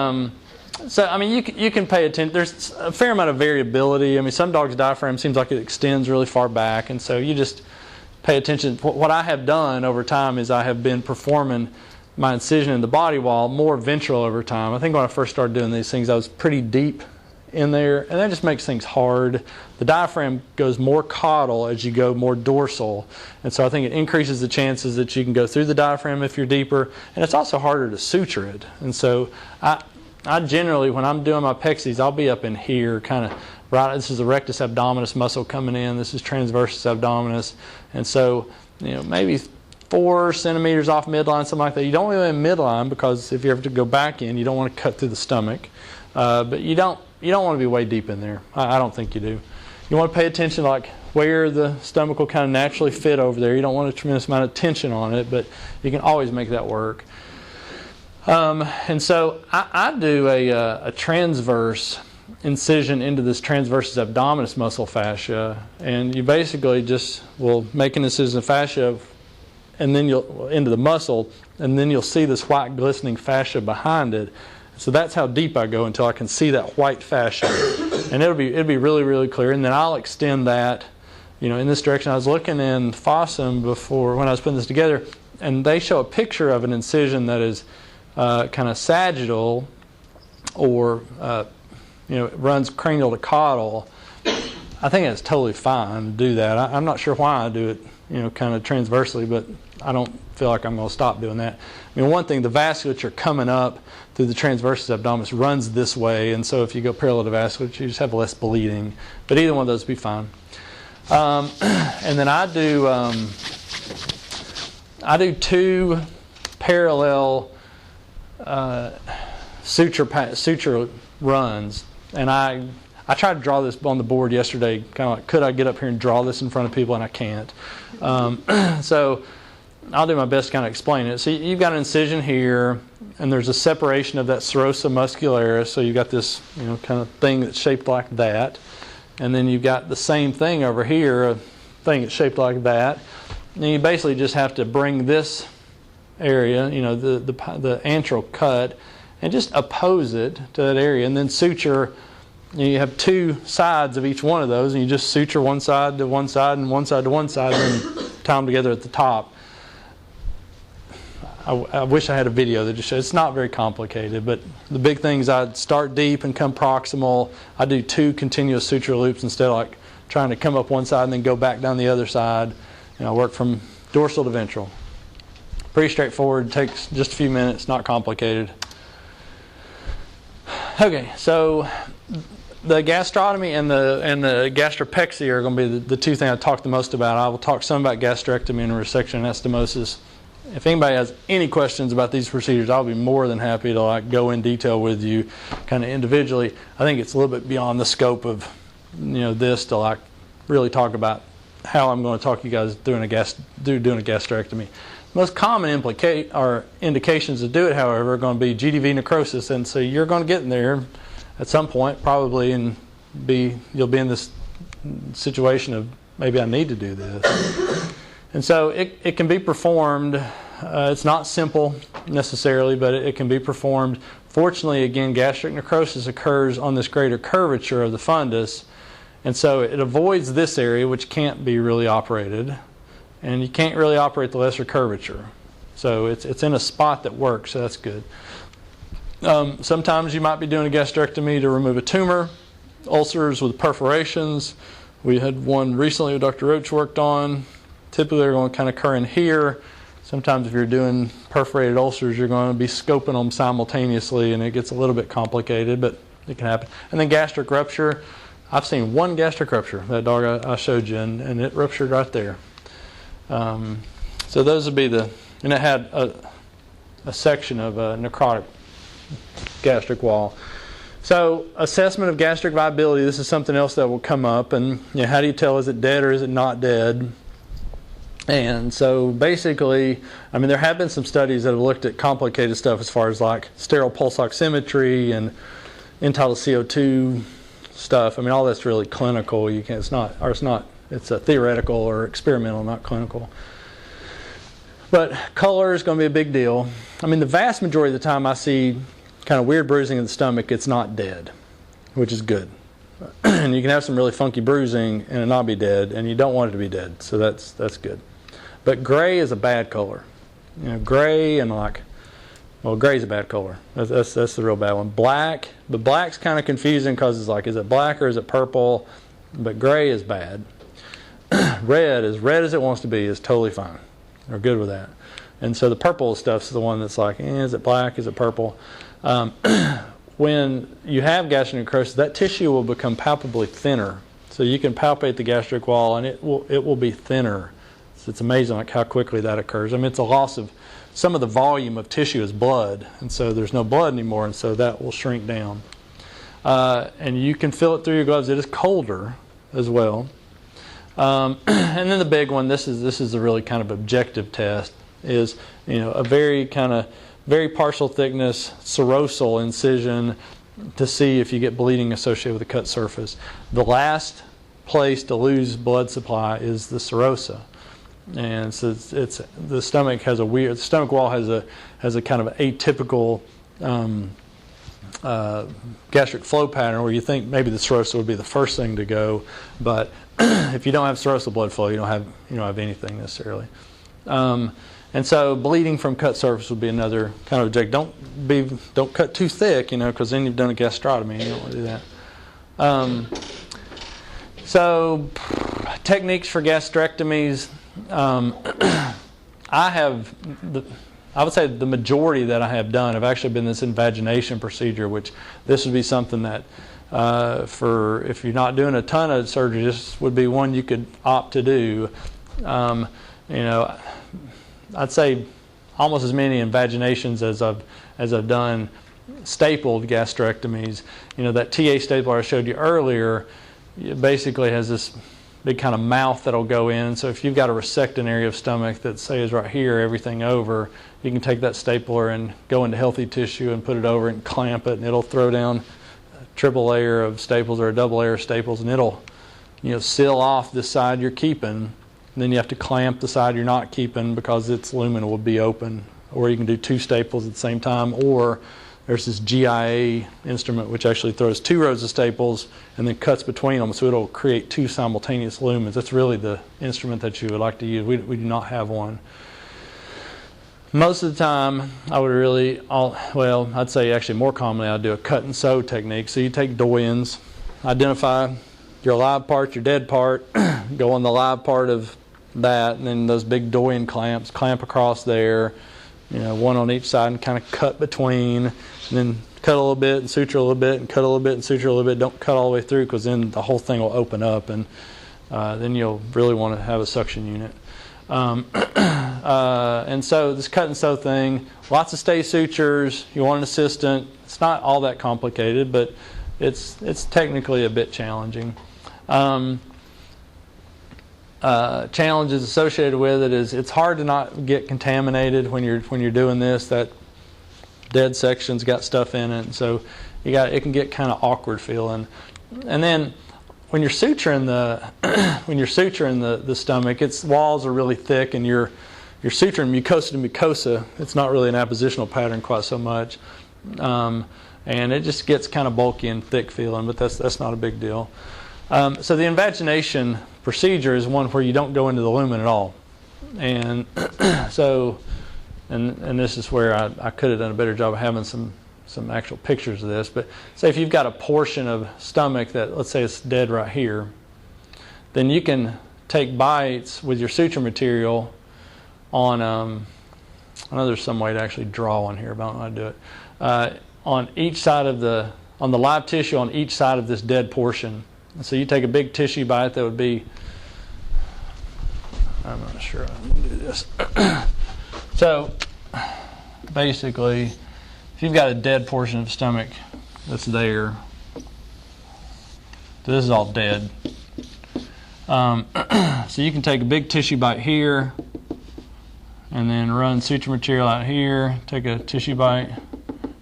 so I mean, you can pay attention. There's a fair amount of variability. I mean, some dogs' diaphragm seems like it extends really far back, and so you just pay attention. What I have done over time is I have been performing my incision in the body wall more ventral over time. I think when I first started doing these things, I was pretty deep in there, and that just makes things hard. The diaphragm goes more caudal as you go more dorsal, and so I think it increases the chances that you can go through the diaphragm if you're deeper, and it's also harder to suture it. And so I generally, when I'm doing my pexies, I'll be up in here, kind of right. This is the rectus abdominis muscle coming in. This is transversus abdominis. And so, maybe 4 centimeters off midline, something like that. You don't really in midline, because if you ever to go back in, you don't want to cut through the stomach. But you don't want to be way deep in there. I don't think you do. You want to pay attention like where the stomach will kind of naturally fit over there. You don't want a tremendous amount of tension on it, but you can always make that work. And so I do a transverse incision into this transversus abdominis muscle fascia, and you basically just will make an incision of fascia, and then you'll into the muscle, and then you'll see this white glistening fascia behind it. So that's how deep I go until I can see that white fascia, and it'll be really, really clear. And then I'll extend that, in this direction. I was looking in Fossum before when I was putting this together, and they show a picture of an incision that is kind of sagittal, or it runs cranial to caudal. I think it's totally fine to do that. I'm not sure why I do it, kind of transversely, but I don't feel like I'm going to stop doing that. I mean, one thing, the vasculature coming up through the transversus abdominis runs this way, and so if you go parallel to vasculature, you just have less bleeding. But either one of those would be fine. And then I do 2 parallel suture runs. And I tried to draw this on the board yesterday, kind of like, could I get up here and draw this in front of people, and I can't. So I'll do my best to kind of explain it. So you've got an incision here, and there's a separation of that serosa muscularis. So you've got this, kind of thing that's shaped like that, and then you've got the same thing over here, a thing that's shaped like that. And you basically just have to bring this area, the antral cut, and just oppose it to that area, and then suture. You have two sides of each one of those, and you just suture one side to one side and one side to one side, and then tie them together at the top. I wish I had a video that just shows. It's not very complicated, but the big thing is I'd start deep and come proximal. I do 2 continuous suture loops instead of like trying to come up one side and then go back down the other side. I work from dorsal to ventral. Pretty straightforward. Takes just a few minutes. Not complicated. Okay, so the gastrotomy and the gastropexy are going to be the 2 things I talk the most about. I will talk some about gastrectomy and resection anastomosis. If anybody has any questions about these procedures, I'll be more than happy to go in detail with you, kind of individually. I think it's a little bit beyond the scope of this to really talk about how I'm going to talk you guys doing a gastrectomy. Most common indications to do it, however, are going to be GDV necrosis, and so you're going to get in there at some point, probably, and you'll be in this situation of maybe I need to do this. And so it can be performed. It's not simple necessarily, but it can be performed. Fortunately, again, gastric necrosis occurs on this greater curvature of the fundus, and so it avoids this area, which can't be really operated, and you can't really operate the lesser curvature. So it's in a spot that works, so that's good. Sometimes you might be doing a gastrectomy to remove a tumor, ulcers with perforations. We had one recently that Dr. Roach worked on. Typically, they're going to kind of occur in here. Sometimes if you're doing perforated ulcers, you're going to be scoping them simultaneously, and it gets a little bit complicated, but it can happen. And then gastric rupture. I've seen one gastric rupture, that dog I showed you, and it ruptured right there. So those would be and it had a section of a necrotic gastric wall. So assessment of gastric viability, this is something else that will come up, and how do you tell, is it dead or is it not dead? And so basically, there have been some studies that have looked at complicated stuff as far as sterile pulse oximetry and end-tidal CO2 stuff. All that's really clinical. It's a theoretical or experimental, not clinical. But color is going to be a big deal. The vast majority of the time I see kind of weird bruising in the stomach, it's not dead, which is good. And you can have some really funky bruising and it not be dead, and you don't want it to be dead, so that's good. But gray is a bad color. Gray and gray is a bad color. That's the real bad one. Black, but black's kind of confusing because it's is it black or is it purple? But gray is bad. Red as it wants to be is totally fine. We're good with that. And so the purple stuff's the one that's is it black? Is it purple? When you have gastric necrosis, that tissue will become palpably thinner. So you can palpate the gastric wall, and it will be thinner. So it's amazing how quickly that occurs. It's a loss of some of the volume of tissue is blood, and so there's no blood anymore, and so that will shrink down. And you can feel it through your gloves. It is colder as well. And then the big one, this is a really kind of objective test, is a very partial thickness serosal incision to see if you get bleeding associated with the cut surface. The last place to lose blood supply is the serosa, and so the stomach has the stomach wall has a kind of atypical gastric flow pattern where you think maybe the serosa would be the first thing to go, but if you don't have serosal blood flow, you don't have anything necessarily. And so bleeding from cut surface would be another kind of objective. Don't cut too thick, because then you've done a gastrotomy. You don't want to do that. So techniques for gastrectomies. I would say the majority that I have done have actually been this invagination procedure, which this would be something that if you're not doing a ton of surgery, this would be one you could opt to do. I'd say almost as many invaginations as I've done stapled gastrectomies. That TA stapler I showed you earlier basically has this big kind of mouth that'll go in. So if you've got a resected area of stomach that, say, is right here, everything over, you can take that stapler and go into healthy tissue and put it over and clamp it, and it'll throw down a triple layer of staples or a double layer of staples, and it'll, seal off the side you're keeping. And then you have to clamp the side you're not keeping because its lumen will be open. Or you can do 2 staples at the same time, or there's this GIA instrument which actually throws 2 rows of staples and then cuts between them, so it'll create 2 simultaneous lumens. That's really the instrument that you would like to use. We do not have one. Most of the time, I would I'd say actually more commonly I'd do a cut and sew technique. So you take doyens, identify your live part, your dead part, go on the live part of that, and then those big doyen clamps, clamp across there, one on each side, and kind of cut between, and then cut a little bit and suture a little bit, and cut a little bit and suture a little bit. Don't cut all the way through, because then the whole thing will open up, and then you'll really want to have a suction unit. And so this cut and sew thing, lots of stay sutures. You want an assistant. It's not all that complicated, but it's technically a bit challenging. Challenges associated with it is it's hard to not get contaminated when you're doing this. That dead section's got stuff in it, and so it can get kind of awkward feeling. And then when you're suturing the stomach, its walls are really thick, and you're suturing mucosa to mucosa. It's not really an appositional pattern quite so much, and it just gets kind of bulky and thick feeling. But that's not a big deal. So the invagination procedure is one where you don't go into the lumen at all, and so and this is where I could have done a better job of having some actual pictures of this. But say if you've got a portion of stomach that, let's say it's dead right here, then you can take bites with your suture material on I know there's some way to actually draw one here, but I don't know how to do it, on each side of on the live tissue on each side of this dead portion. And so you take a big tissue bite that would be, I'm not sure how to do this. So basically, if you've got a dead portion of the stomach that's there, this is all dead. So you can take a big tissue bite here, and then run suture material out here, take a tissue bite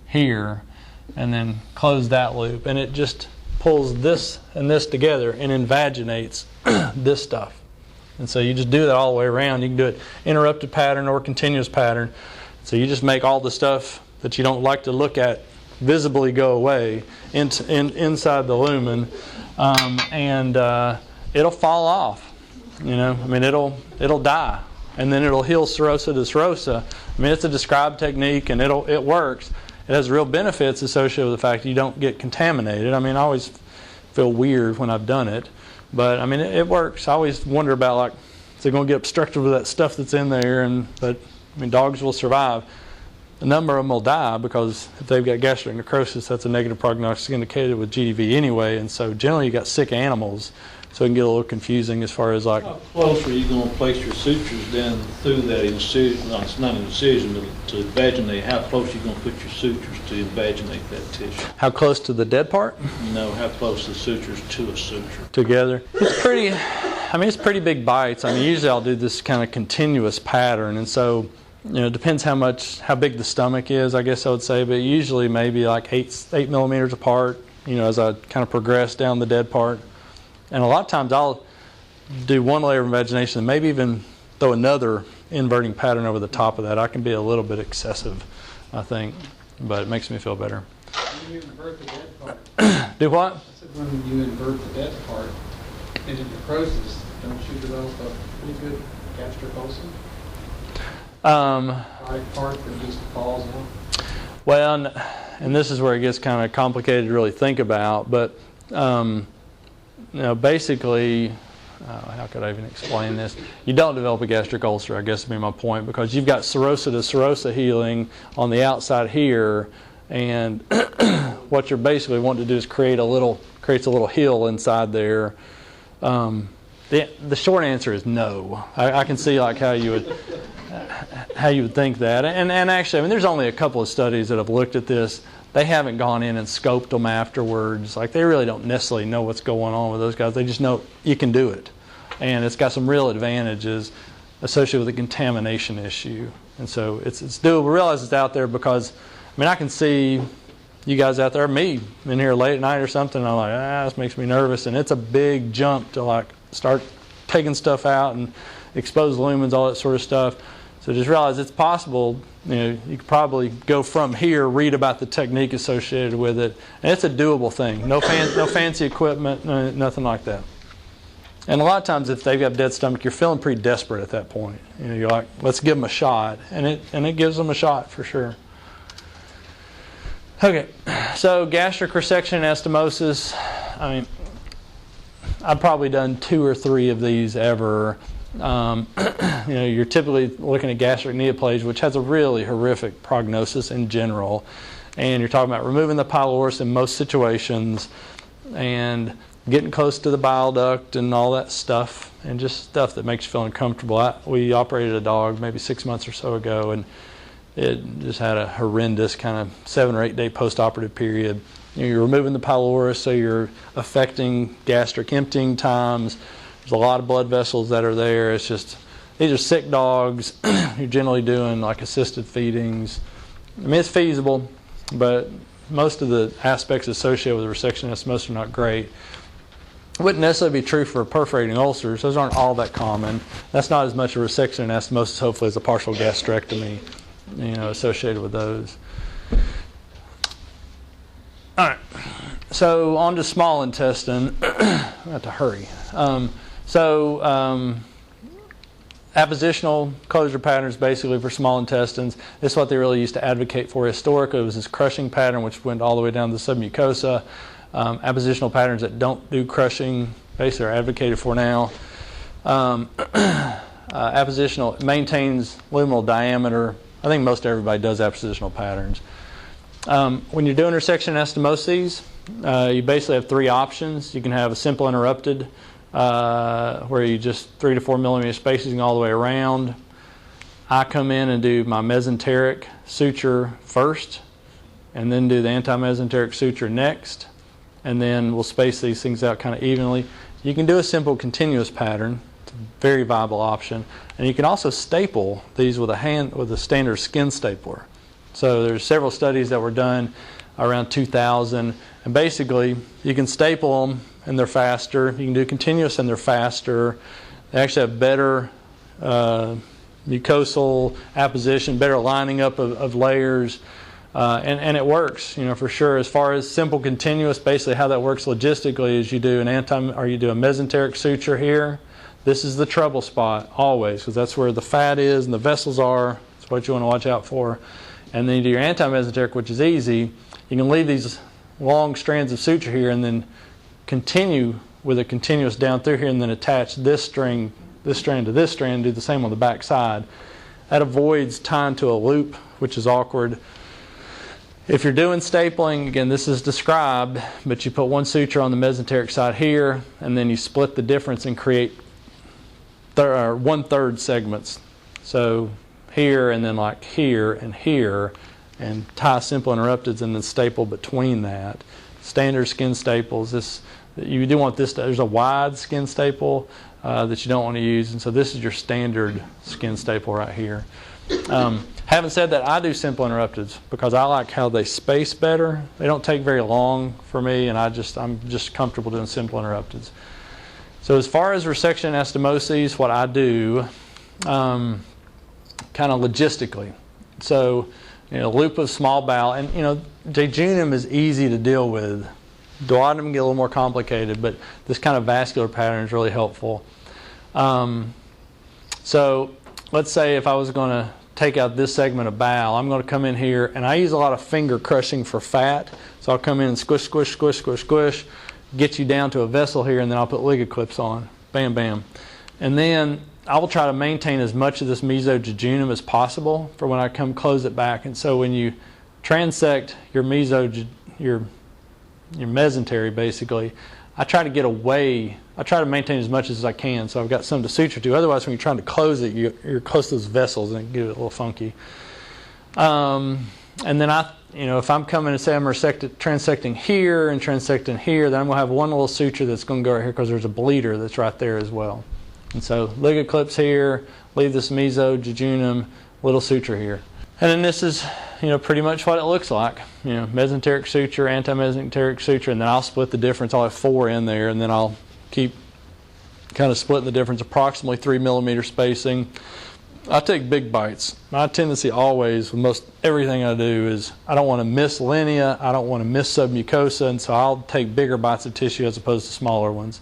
here, and then close that loop. And it just pulls this and this together and invaginates this stuff. And so you just do that all the way around. You can do it interrupted pattern or continuous pattern. So you just make all the stuff that you don't like to look at visibly go away inside the lumen, and it'll fall off. It'll die, and then it'll heal serosa to serosa. It's a described technique, and it works. It has real benefits associated with the fact that you don't get contaminated. I always feel weird when I've done it, but it works. I always wonder about, is it going to get obstructed with that stuff that's in there? But dogs will survive. A number of them will die because if they've got gastric necrosis, that's a negative prognostic indicator with GDV anyway. And so generally you got sick animals, so it can get a little confusing as far as How close are you going to place your sutures down through that incision? No, it's not an incision, but to invaginate. How close are you going to put your sutures to invaginate that tissue? How close to the dead part? No, how close the sutures to a suture? Together. It's pretty, it's pretty big bites. Usually I'll do this kind of continuous pattern, and so it depends how big the stomach is, I guess I would say, but usually maybe like 8 millimeters apart, as I kind of progress down the dead part. And a lot of times I'll do one layer of invagination and maybe even throw another inverting pattern over the top of that. I can be a little bit excessive, I think, but it makes me feel better. When you invert the dead part. Do what? I said when you invert the dead part into necrosis, don't you develop a pretty good gastric ulcer? Right part that just falls out? Well, and this is where it gets kind of complicated to really think about, but basically, how could I even explain this? You don't develop a gastric ulcer, I guess would be my point, because you've got serosa to serosa healing on the outside here, and what you're basically wanting to do is creates a little hill inside there. The short answer is no. I can see how you would think that, and actually, there's only a couple of studies that have looked at this. They haven't gone in and scoped them afterwards. They really don't necessarily know what's going on with those guys. They just know you can do it. and it's got some real advantages associated with the contamination issue. And so it's doable. We realize it's out there because, I mean, I can see you guys out there, me in here late at night or something, and I'm like, this makes me nervous. And it's a big jump to like start taking stuff out and expose lumens, all that sort of stuff. So just realize it's possible. You know, you could probably go from here, read about the technique associated with it, and it's a doable thing. No fancy equipment, nothing like that. And a lot of times, if they've got dead stomach, you're feeling pretty desperate at that point. You know, you're like, let's give them a shot, and it gives them a shot for sure. Okay, so gastric resection and anastomosis. I mean, I've probably done 2 or 3 of these ever. You know, you're typically looking at gastric neoplasia, which has a really horrific prognosis in general. And you're talking about removing the pylorus in most situations and getting close to the bile duct and all that stuff, and just stuff that makes you feel uncomfortable. We operated a dog maybe 6 months or so ago, and it just had a horrendous kind of 7 or 8 day post-operative period. You know, you're removing the pylorus, so you're affecting gastric emptying times. There's a lot of blood vessels that are there. It's just, these are sick dogs. You're generally doing like assisted feedings. I mean, it's feasible, but most of the aspects associated with resection anastomosis are not great. It wouldn't necessarily be true for perforating ulcers. Those aren't all that common. That's not as much a resection anastomosis, hopefully, as a partial gastrectomy, you know, associated with those. All right, so on to small intestine. I have to hurry. Appositional closure patterns basically for small intestines. This is what they really used to advocate for historically. It was this crushing pattern which went all the way down to the submucosa. Appositional patterns that don't do crushing basically are advocated for now. Appositional maintains luminal diameter. I think most everybody does appositional patterns. When you're doing resection anastomoses, you basically have 3 options. You can have a simple interrupted, where you just 3 to 4 millimeter spacing all the way around. I come in and do my mesenteric suture first, and then do the anti-mesenteric suture next, and then we'll space these things out kind of evenly. You can do a simple continuous pattern. It's a very viable option, and you can also staple these with a standard skin stapler. So there's several studies that were done around 2000, and basically you can staple them and they're faster. You can do continuous and they're faster. They actually have better mucosal apposition, better lining up of layers, and it works, you know, for sure. As far as simple continuous, basically how that works logistically is you do a mesenteric suture here. This is the trouble spot always, because that's where the fat is and the vessels are. That's what you want to watch out for. And then you do your anti-mesenteric, which is easy. You can leave these long strands of suture here and then continue with a continuous down through here and then attach this strand to this strand, do the same on the back side. That avoids tying to a loop, which is awkward. If you're doing stapling, again, this is described, but you put one suture on the mesenteric side here, and then you split the difference and create 1/3 segments. So here and then like here, and tie simple interrupteds and then staple between that. Standard skin staples. You do want this. There's a wide skin staple that you don't want to use, and so this is your standard skin staple right here. Having said that, I do simple interrupteds because I like how they space better. They don't take very long for me, and I'm just comfortable doing simple interrupteds. So as far as resection anastomoses, what I do, kind of logistically. So, you know, loop of small bowel, and you know, jejunum is easy to deal with. Duodenum can get a little more complicated, but this kind of vascular pattern is really helpful. So let's say if I was going to take out this segment of bowel, I'm going to come in here, and I use a lot of finger crushing for fat. So I'll come in and squish, squish, squish, squish, squish, get you down to a vessel here, and then I'll put ligament clips on. Bam, bam. And then I will try to maintain as much of this mesojejunum as possible for when I come close it back. And so when you transect your mesentery, basically, I try to get away. I try to maintain as much as I can, so I've got some to suture to. Otherwise, when you're trying to close it, you're close to those vessels, and it can get a little funky. And then if I'm coming and say I'm transecting here and transecting here, then I'm going to have one little suture that's going to go right here because there's a bleeder that's right there as well. And so ligament clips here, leave this mesojejunum, little suture here. And then this is, pretty much what it looks like. Mesenteric suture, antimesenteric suture, and then I'll split the difference. I'll have 4 in there, and then I'll keep kind of splitting the difference, approximately 3 millimeter spacing. I take big bites. My tendency always, with most everything I do, is I don't want to miss linea, I don't want to miss submucosa, and so I'll take bigger bites of tissue as opposed to smaller ones.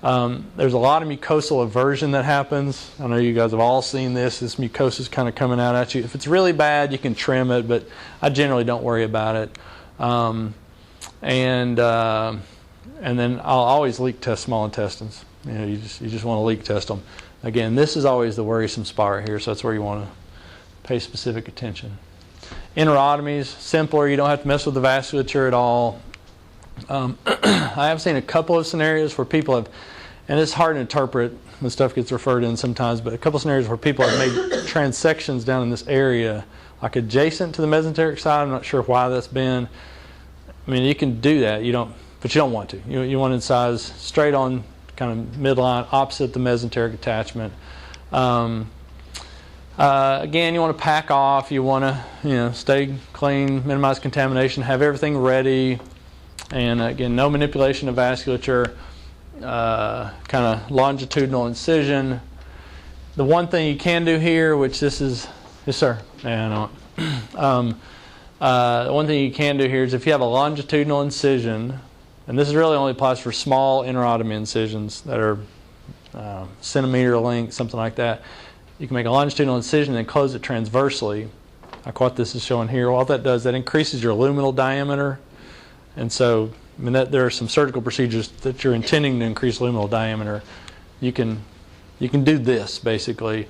There's a lot of mucosal aversion that happens. I know you guys have all seen this. This mucosa is kind of coming out at you. If it's really bad, you can trim it, but I generally don't worry about it. And then I'll always leak test small intestines. You just want to leak test them. Again, this is always the worrisome spot right here, so that's where you want to pay specific attention. Enterotomies, simpler. You don't have to mess with the vasculature at all. I have seen a couple of scenarios where people have, and it's hard to interpret when stuff gets referred in sometimes, but a couple of scenarios where people have made transections down in this area, like adjacent to the mesenteric side. I'm not sure why that's been. I mean, you can do that, but you don't want to. You want to incise straight on, kind of midline, opposite the mesenteric attachment. Again, you want to pack off. You want to, stay clean, minimize contamination, have everything ready. And again, no manipulation of vasculature, kind of longitudinal incision. The one thing you can do here, which this is, yes sir, yeah, I know. The one thing you can do here is if you have a longitudinal incision, and this really only applies for small enterotomy incisions that are centimeter length, something like that. You can make a longitudinal incision and close it transversely, like what this is showing here. What that does, that increases your luminal diameter. And so, there are some surgical procedures that you're intending to increase luminal diameter. You can do this, basically.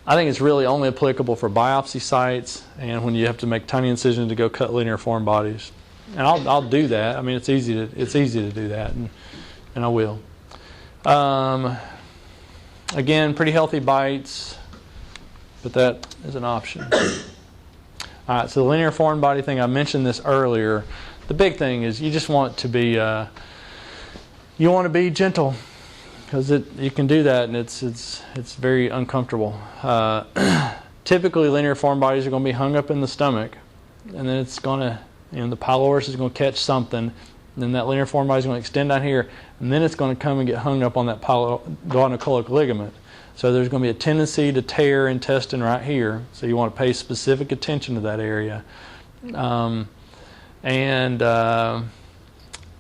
I think it's really only applicable for biopsy sites and when you have to make tiny incisions to go cut linear foreign bodies. And I'll do that. I mean, it's easy to do that, and I will. Again, pretty healthy bites, but that is an option. All right, so the linear foreign body thing, I mentioned this earlier. The big thing is you just want to be gentle, because you can do that and it's very uncomfortable. Typically, linear foreign bodies are going to be hung up in the stomach, and then it's going to, the pylorus is going to catch something, and then that linear foreign body is going to extend down here, and then it's going to come and get hung up on that duodenocolic ligament. So there's going to be a tendency to tear intestine right here. So you want to pay specific attention to that area.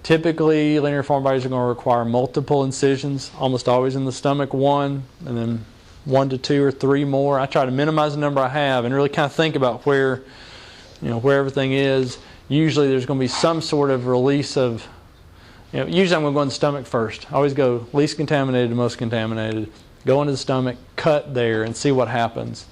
Typically, linear foreign bodies are going to require multiple incisions, almost always in the stomach, 1, and then 1 to 2 or 3 more. I try to minimize the number I have and really kind of think about where everything is. Usually there's going to be some sort of release of, usually I'm going to go in the stomach first. I always go least contaminated to most contaminated. Go into the stomach, cut there, and see what happens.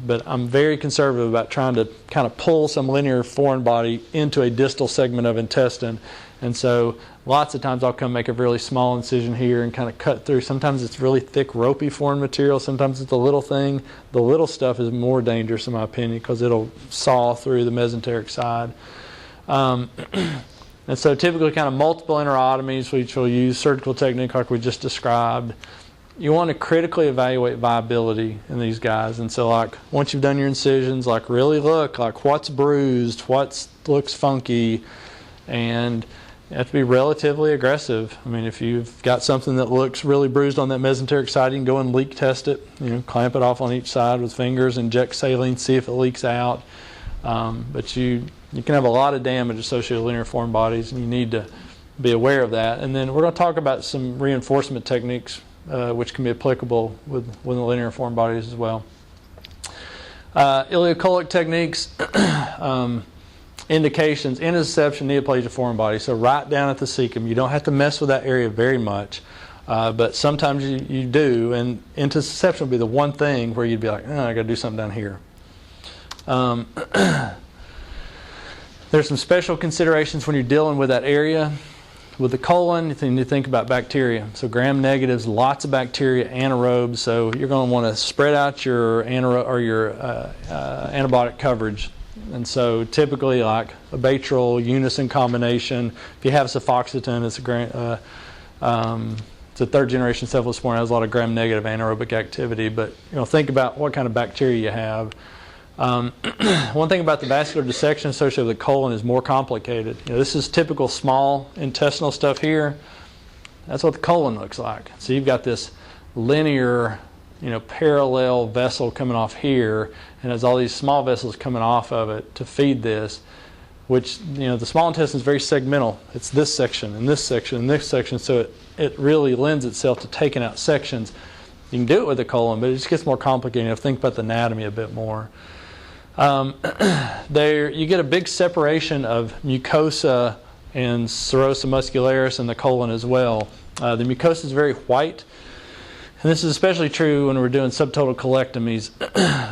But I'm very conservative about trying to kind of pull some linear foreign body into a distal segment of intestine. And so lots of times I'll come make a really small incision here and kind of cut through. Sometimes it's really thick, ropey foreign material. Sometimes it's a little thing. The little stuff is more dangerous in my opinion because it'll saw through the mesenteric side. And so typically kind of multiple enterotomies, which we'll use surgical technique like we just described. You want to critically evaluate viability in these guys. And so like once you've done your incisions, like really look like what's bruised, what looks funky, and you have to be relatively aggressive. I mean, if you've got something that looks really bruised on that mesenteric side, you can go and leak test it. Clamp it off on each side with fingers, inject saline, see if it leaks out. But you can have a lot of damage associated with linear foreign bodies, and you need to be aware of that. And then we're going to talk about some reinforcement techniques which can be applicable with the linear foreign bodies as well. Ileocolic techniques, indications, intussusception, neoplasia foreign body. So right down at the cecum. You don't have to mess with that area very much, but sometimes you do, and intussusception will be the one thing where you'd be like, I got to do something down here. There's some special considerations when you're dealing with that area. With the colon, you need to think about bacteria. So gram negatives, lots of bacteria, anaerobes. So you're going to want to spread out your antibiotic coverage. And so typically like a Batril unison combination. If you have cefoxitin, it's a It's a third-generation cephalosporin. It has a lot of gram-negative anaerobic activity, but think about what kind of bacteria you have. One thing about the vascular dissection associated with the colon is more complicated. This is typical small intestinal stuff here. That's what the colon looks like. So you've got this linear, parallel vessel coming off here, and there's all these small vessels coming off of it to feed this, which, the small intestine is very segmental. It's this section and this section and this section, so it really lends itself to taking out sections. You can do it with the colon, but it just gets more complicated. Think about the anatomy a bit more. There, you get a big separation of mucosa and serosa muscularis in the colon as well. The mucosa is very white, and this is especially true when we're doing subtotal colectomies.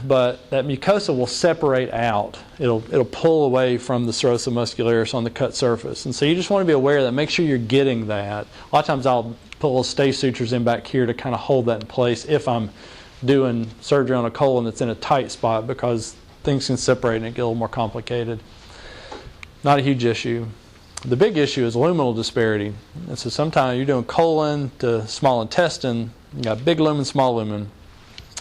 But that mucosa will separate out. It'll pull away from the serosa muscularis on the cut surface, and so you just want to be aware of that. Make sure you're getting that. A lot of times I'll put little stay sutures in back here to kind of hold that in place if I'm doing surgery on a colon that's in a tight spot, because things can separate and it get a little more complicated. Not a huge issue. The big issue is luminal disparity. And so sometimes you're doing colon to small intestine, you got big lumen, small lumen.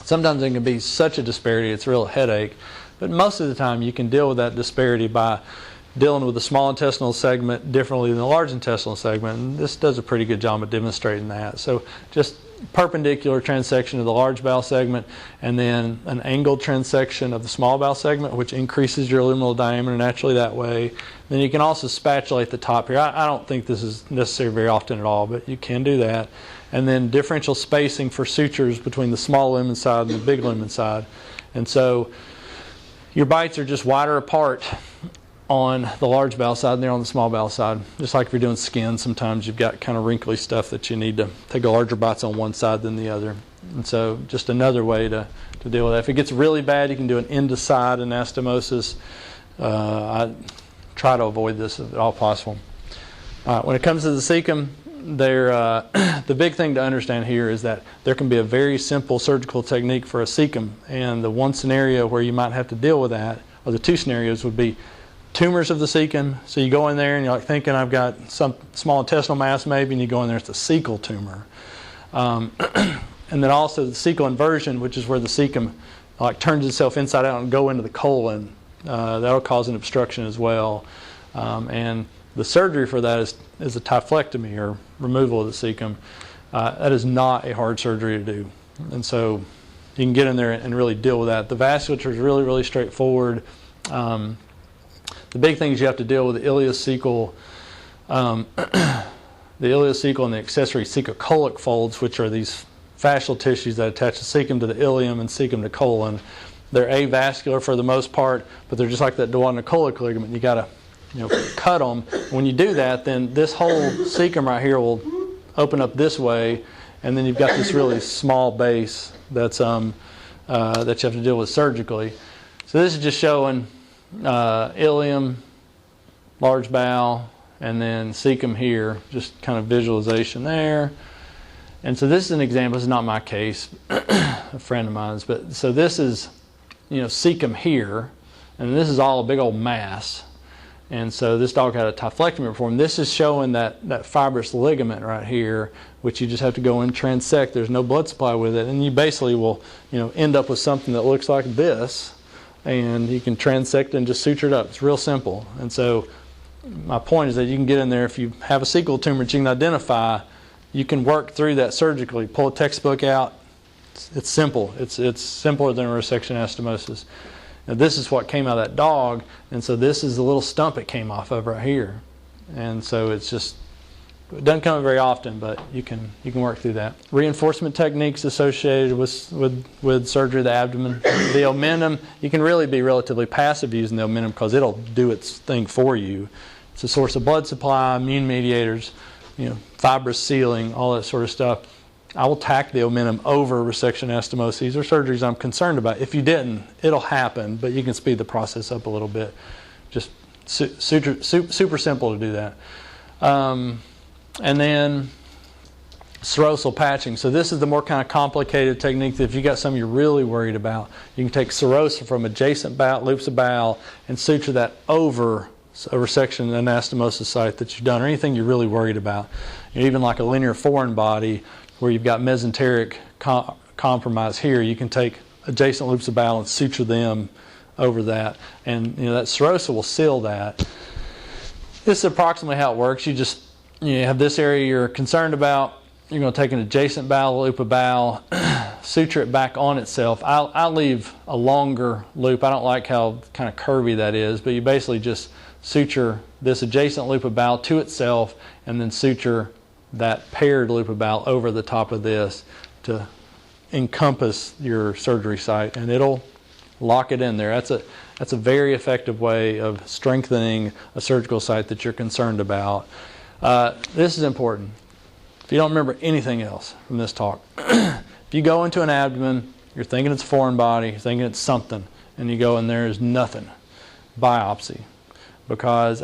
Sometimes there can be such a disparity, it's a real headache. But most of the time you can deal with that disparity by dealing with the small intestinal segment differently than the large intestinal segment. And this does a pretty good job of demonstrating that. So just perpendicular transection of the large bowel segment, and then an angled transection of the small bowel segment, which increases your luminal diameter naturally that way. Then you can also spatulate the top here. I don't think this is necessary very often at all, but you can do that. And then differential spacing for sutures between the small lumen side and the big lumen side. And so your bites are just wider apart on the large bowel side and they're on the small bowel side. Just like if you're doing skin, sometimes you've got kind of wrinkly stuff that you need to take a larger bites on one side than the other. And so just another way to deal with that. If it gets really bad, you can do an end-to-side anastomosis. I try to avoid this if at all possible. When it comes to the cecum, the big thing to understand here is that there can be a very simple surgical technique for a cecum, and the one scenario where you might have to deal with that, or the two scenarios, would be tumors of the cecum. So you go in there and you're like thinking I've got some small intestinal mass maybe, and you go in there, it's a cecal tumor. And then also the cecal inversion, which is where the cecum turns itself inside out and go into the colon. That'll cause an obstruction as well. And the surgery for that is a typhlectomy, or removal of the cecum. That is not a hard surgery to do. And so you can get in there and really deal with that. The vasculature is really, really straightforward. The big thing is you have to deal with the ileocecal, and the accessory cecocolic folds, which are these fascial tissues that attach the cecum to the ileum and cecum to colon. They're avascular for the most part, but they're just like that duodenocolic ligament. You got to cut them. When you do that, then this whole cecum right here will open up this way, and then you've got this really small base that's that you have to deal with surgically. So this is just showing ileum, large bowel, and then cecum here, just kind of visualization there. And so this is an example. This is not my case, a friend of mine's, but so this is cecum here, and this is all a big old mass. And so this dog had a typhlectomy performed. This is showing that fibrous ligament right here, which you just have to go and transect. There's no blood supply with it, and you basically will end up with something that looks like this, and you can transect and just suture it up. It's real simple. And so my point is that you can get in there, if you have a cecal tumor that you can identify, you can work through that surgically. Pull a textbook out. It's simple. It's simpler than a resection anastomosis. Now this is what came out of that dog, and so this is the little stump it came off of right here. And so it doesn't come very often, but you can work through that. Reinforcement techniques associated with surgery of the abdomen. The omentum, you can really be relatively passive using the omentum because it'll do its thing for you. It's a source of blood supply, immune mediators, fibrous sealing, all that sort of stuff. I will tack the omentum over resection anastomoses. These are surgeries I'm concerned about. If you didn't, it'll happen, but you can speed the process up a little bit. Just super simple to do that. And then serosal patching. So this is the more kind of complicated technique that if you got something you're really worried about, you can take serosa from adjacent bowel, loops of bowel, and suture that over a resection anastomosis site that you've done, or anything you're really worried about. Even like a linear foreign body where you've got mesenteric compromise here, you can take adjacent loops of bowel and suture them over that, and that serosa will seal that. This is approximately how it works. You have this area you're concerned about. You're going to take an adjacent bowel, loop of bowel, suture it back on itself. I'll leave a longer loop. I don't like how kind of curvy that is, but you basically just suture this adjacent loop of bowel to itself and then suture that paired loop of bowel over the top of this to encompass your surgery site, and it'll lock it in there. That's a very effective way of strengthening a surgical site that you're concerned about. This is important. If you don't remember anything else from this talk, if you go into an abdomen, you're thinking it's a foreign body, you're thinking it's something, and you go in there is nothing, biopsy. Because,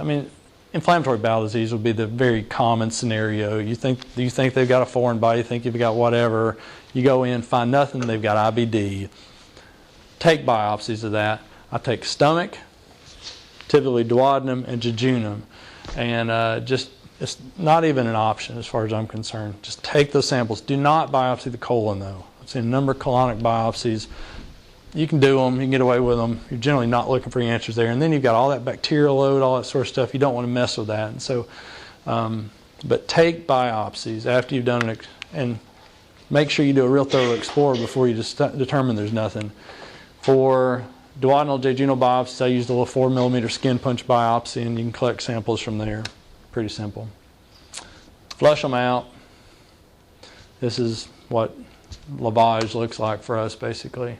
inflammatory bowel disease would be the very common scenario. You think they've got a foreign body, you think you've got whatever, you go in, find nothing, they've got IBD. Take biopsies of that. I take stomach, typically duodenum and jejunum, and it's not even an option as far as I'm concerned. Just take those samples. Do not biopsy the colon, though. I've seen a number of colonic biopsies. You can do them. You can get away with them. You're generally not looking for any answers there. And then you've got all that bacterial load, all that sort of stuff. You don't want to mess with that. And so, but take biopsies after you've done it, and make sure you do a real thorough explore before you just determine there's nothing. For duodenal jejunal biopsies, I used a little 4mm skin punch biopsy, and you can collect samples from there. Pretty simple. Flush them out. This is what lavage looks like for us, basically.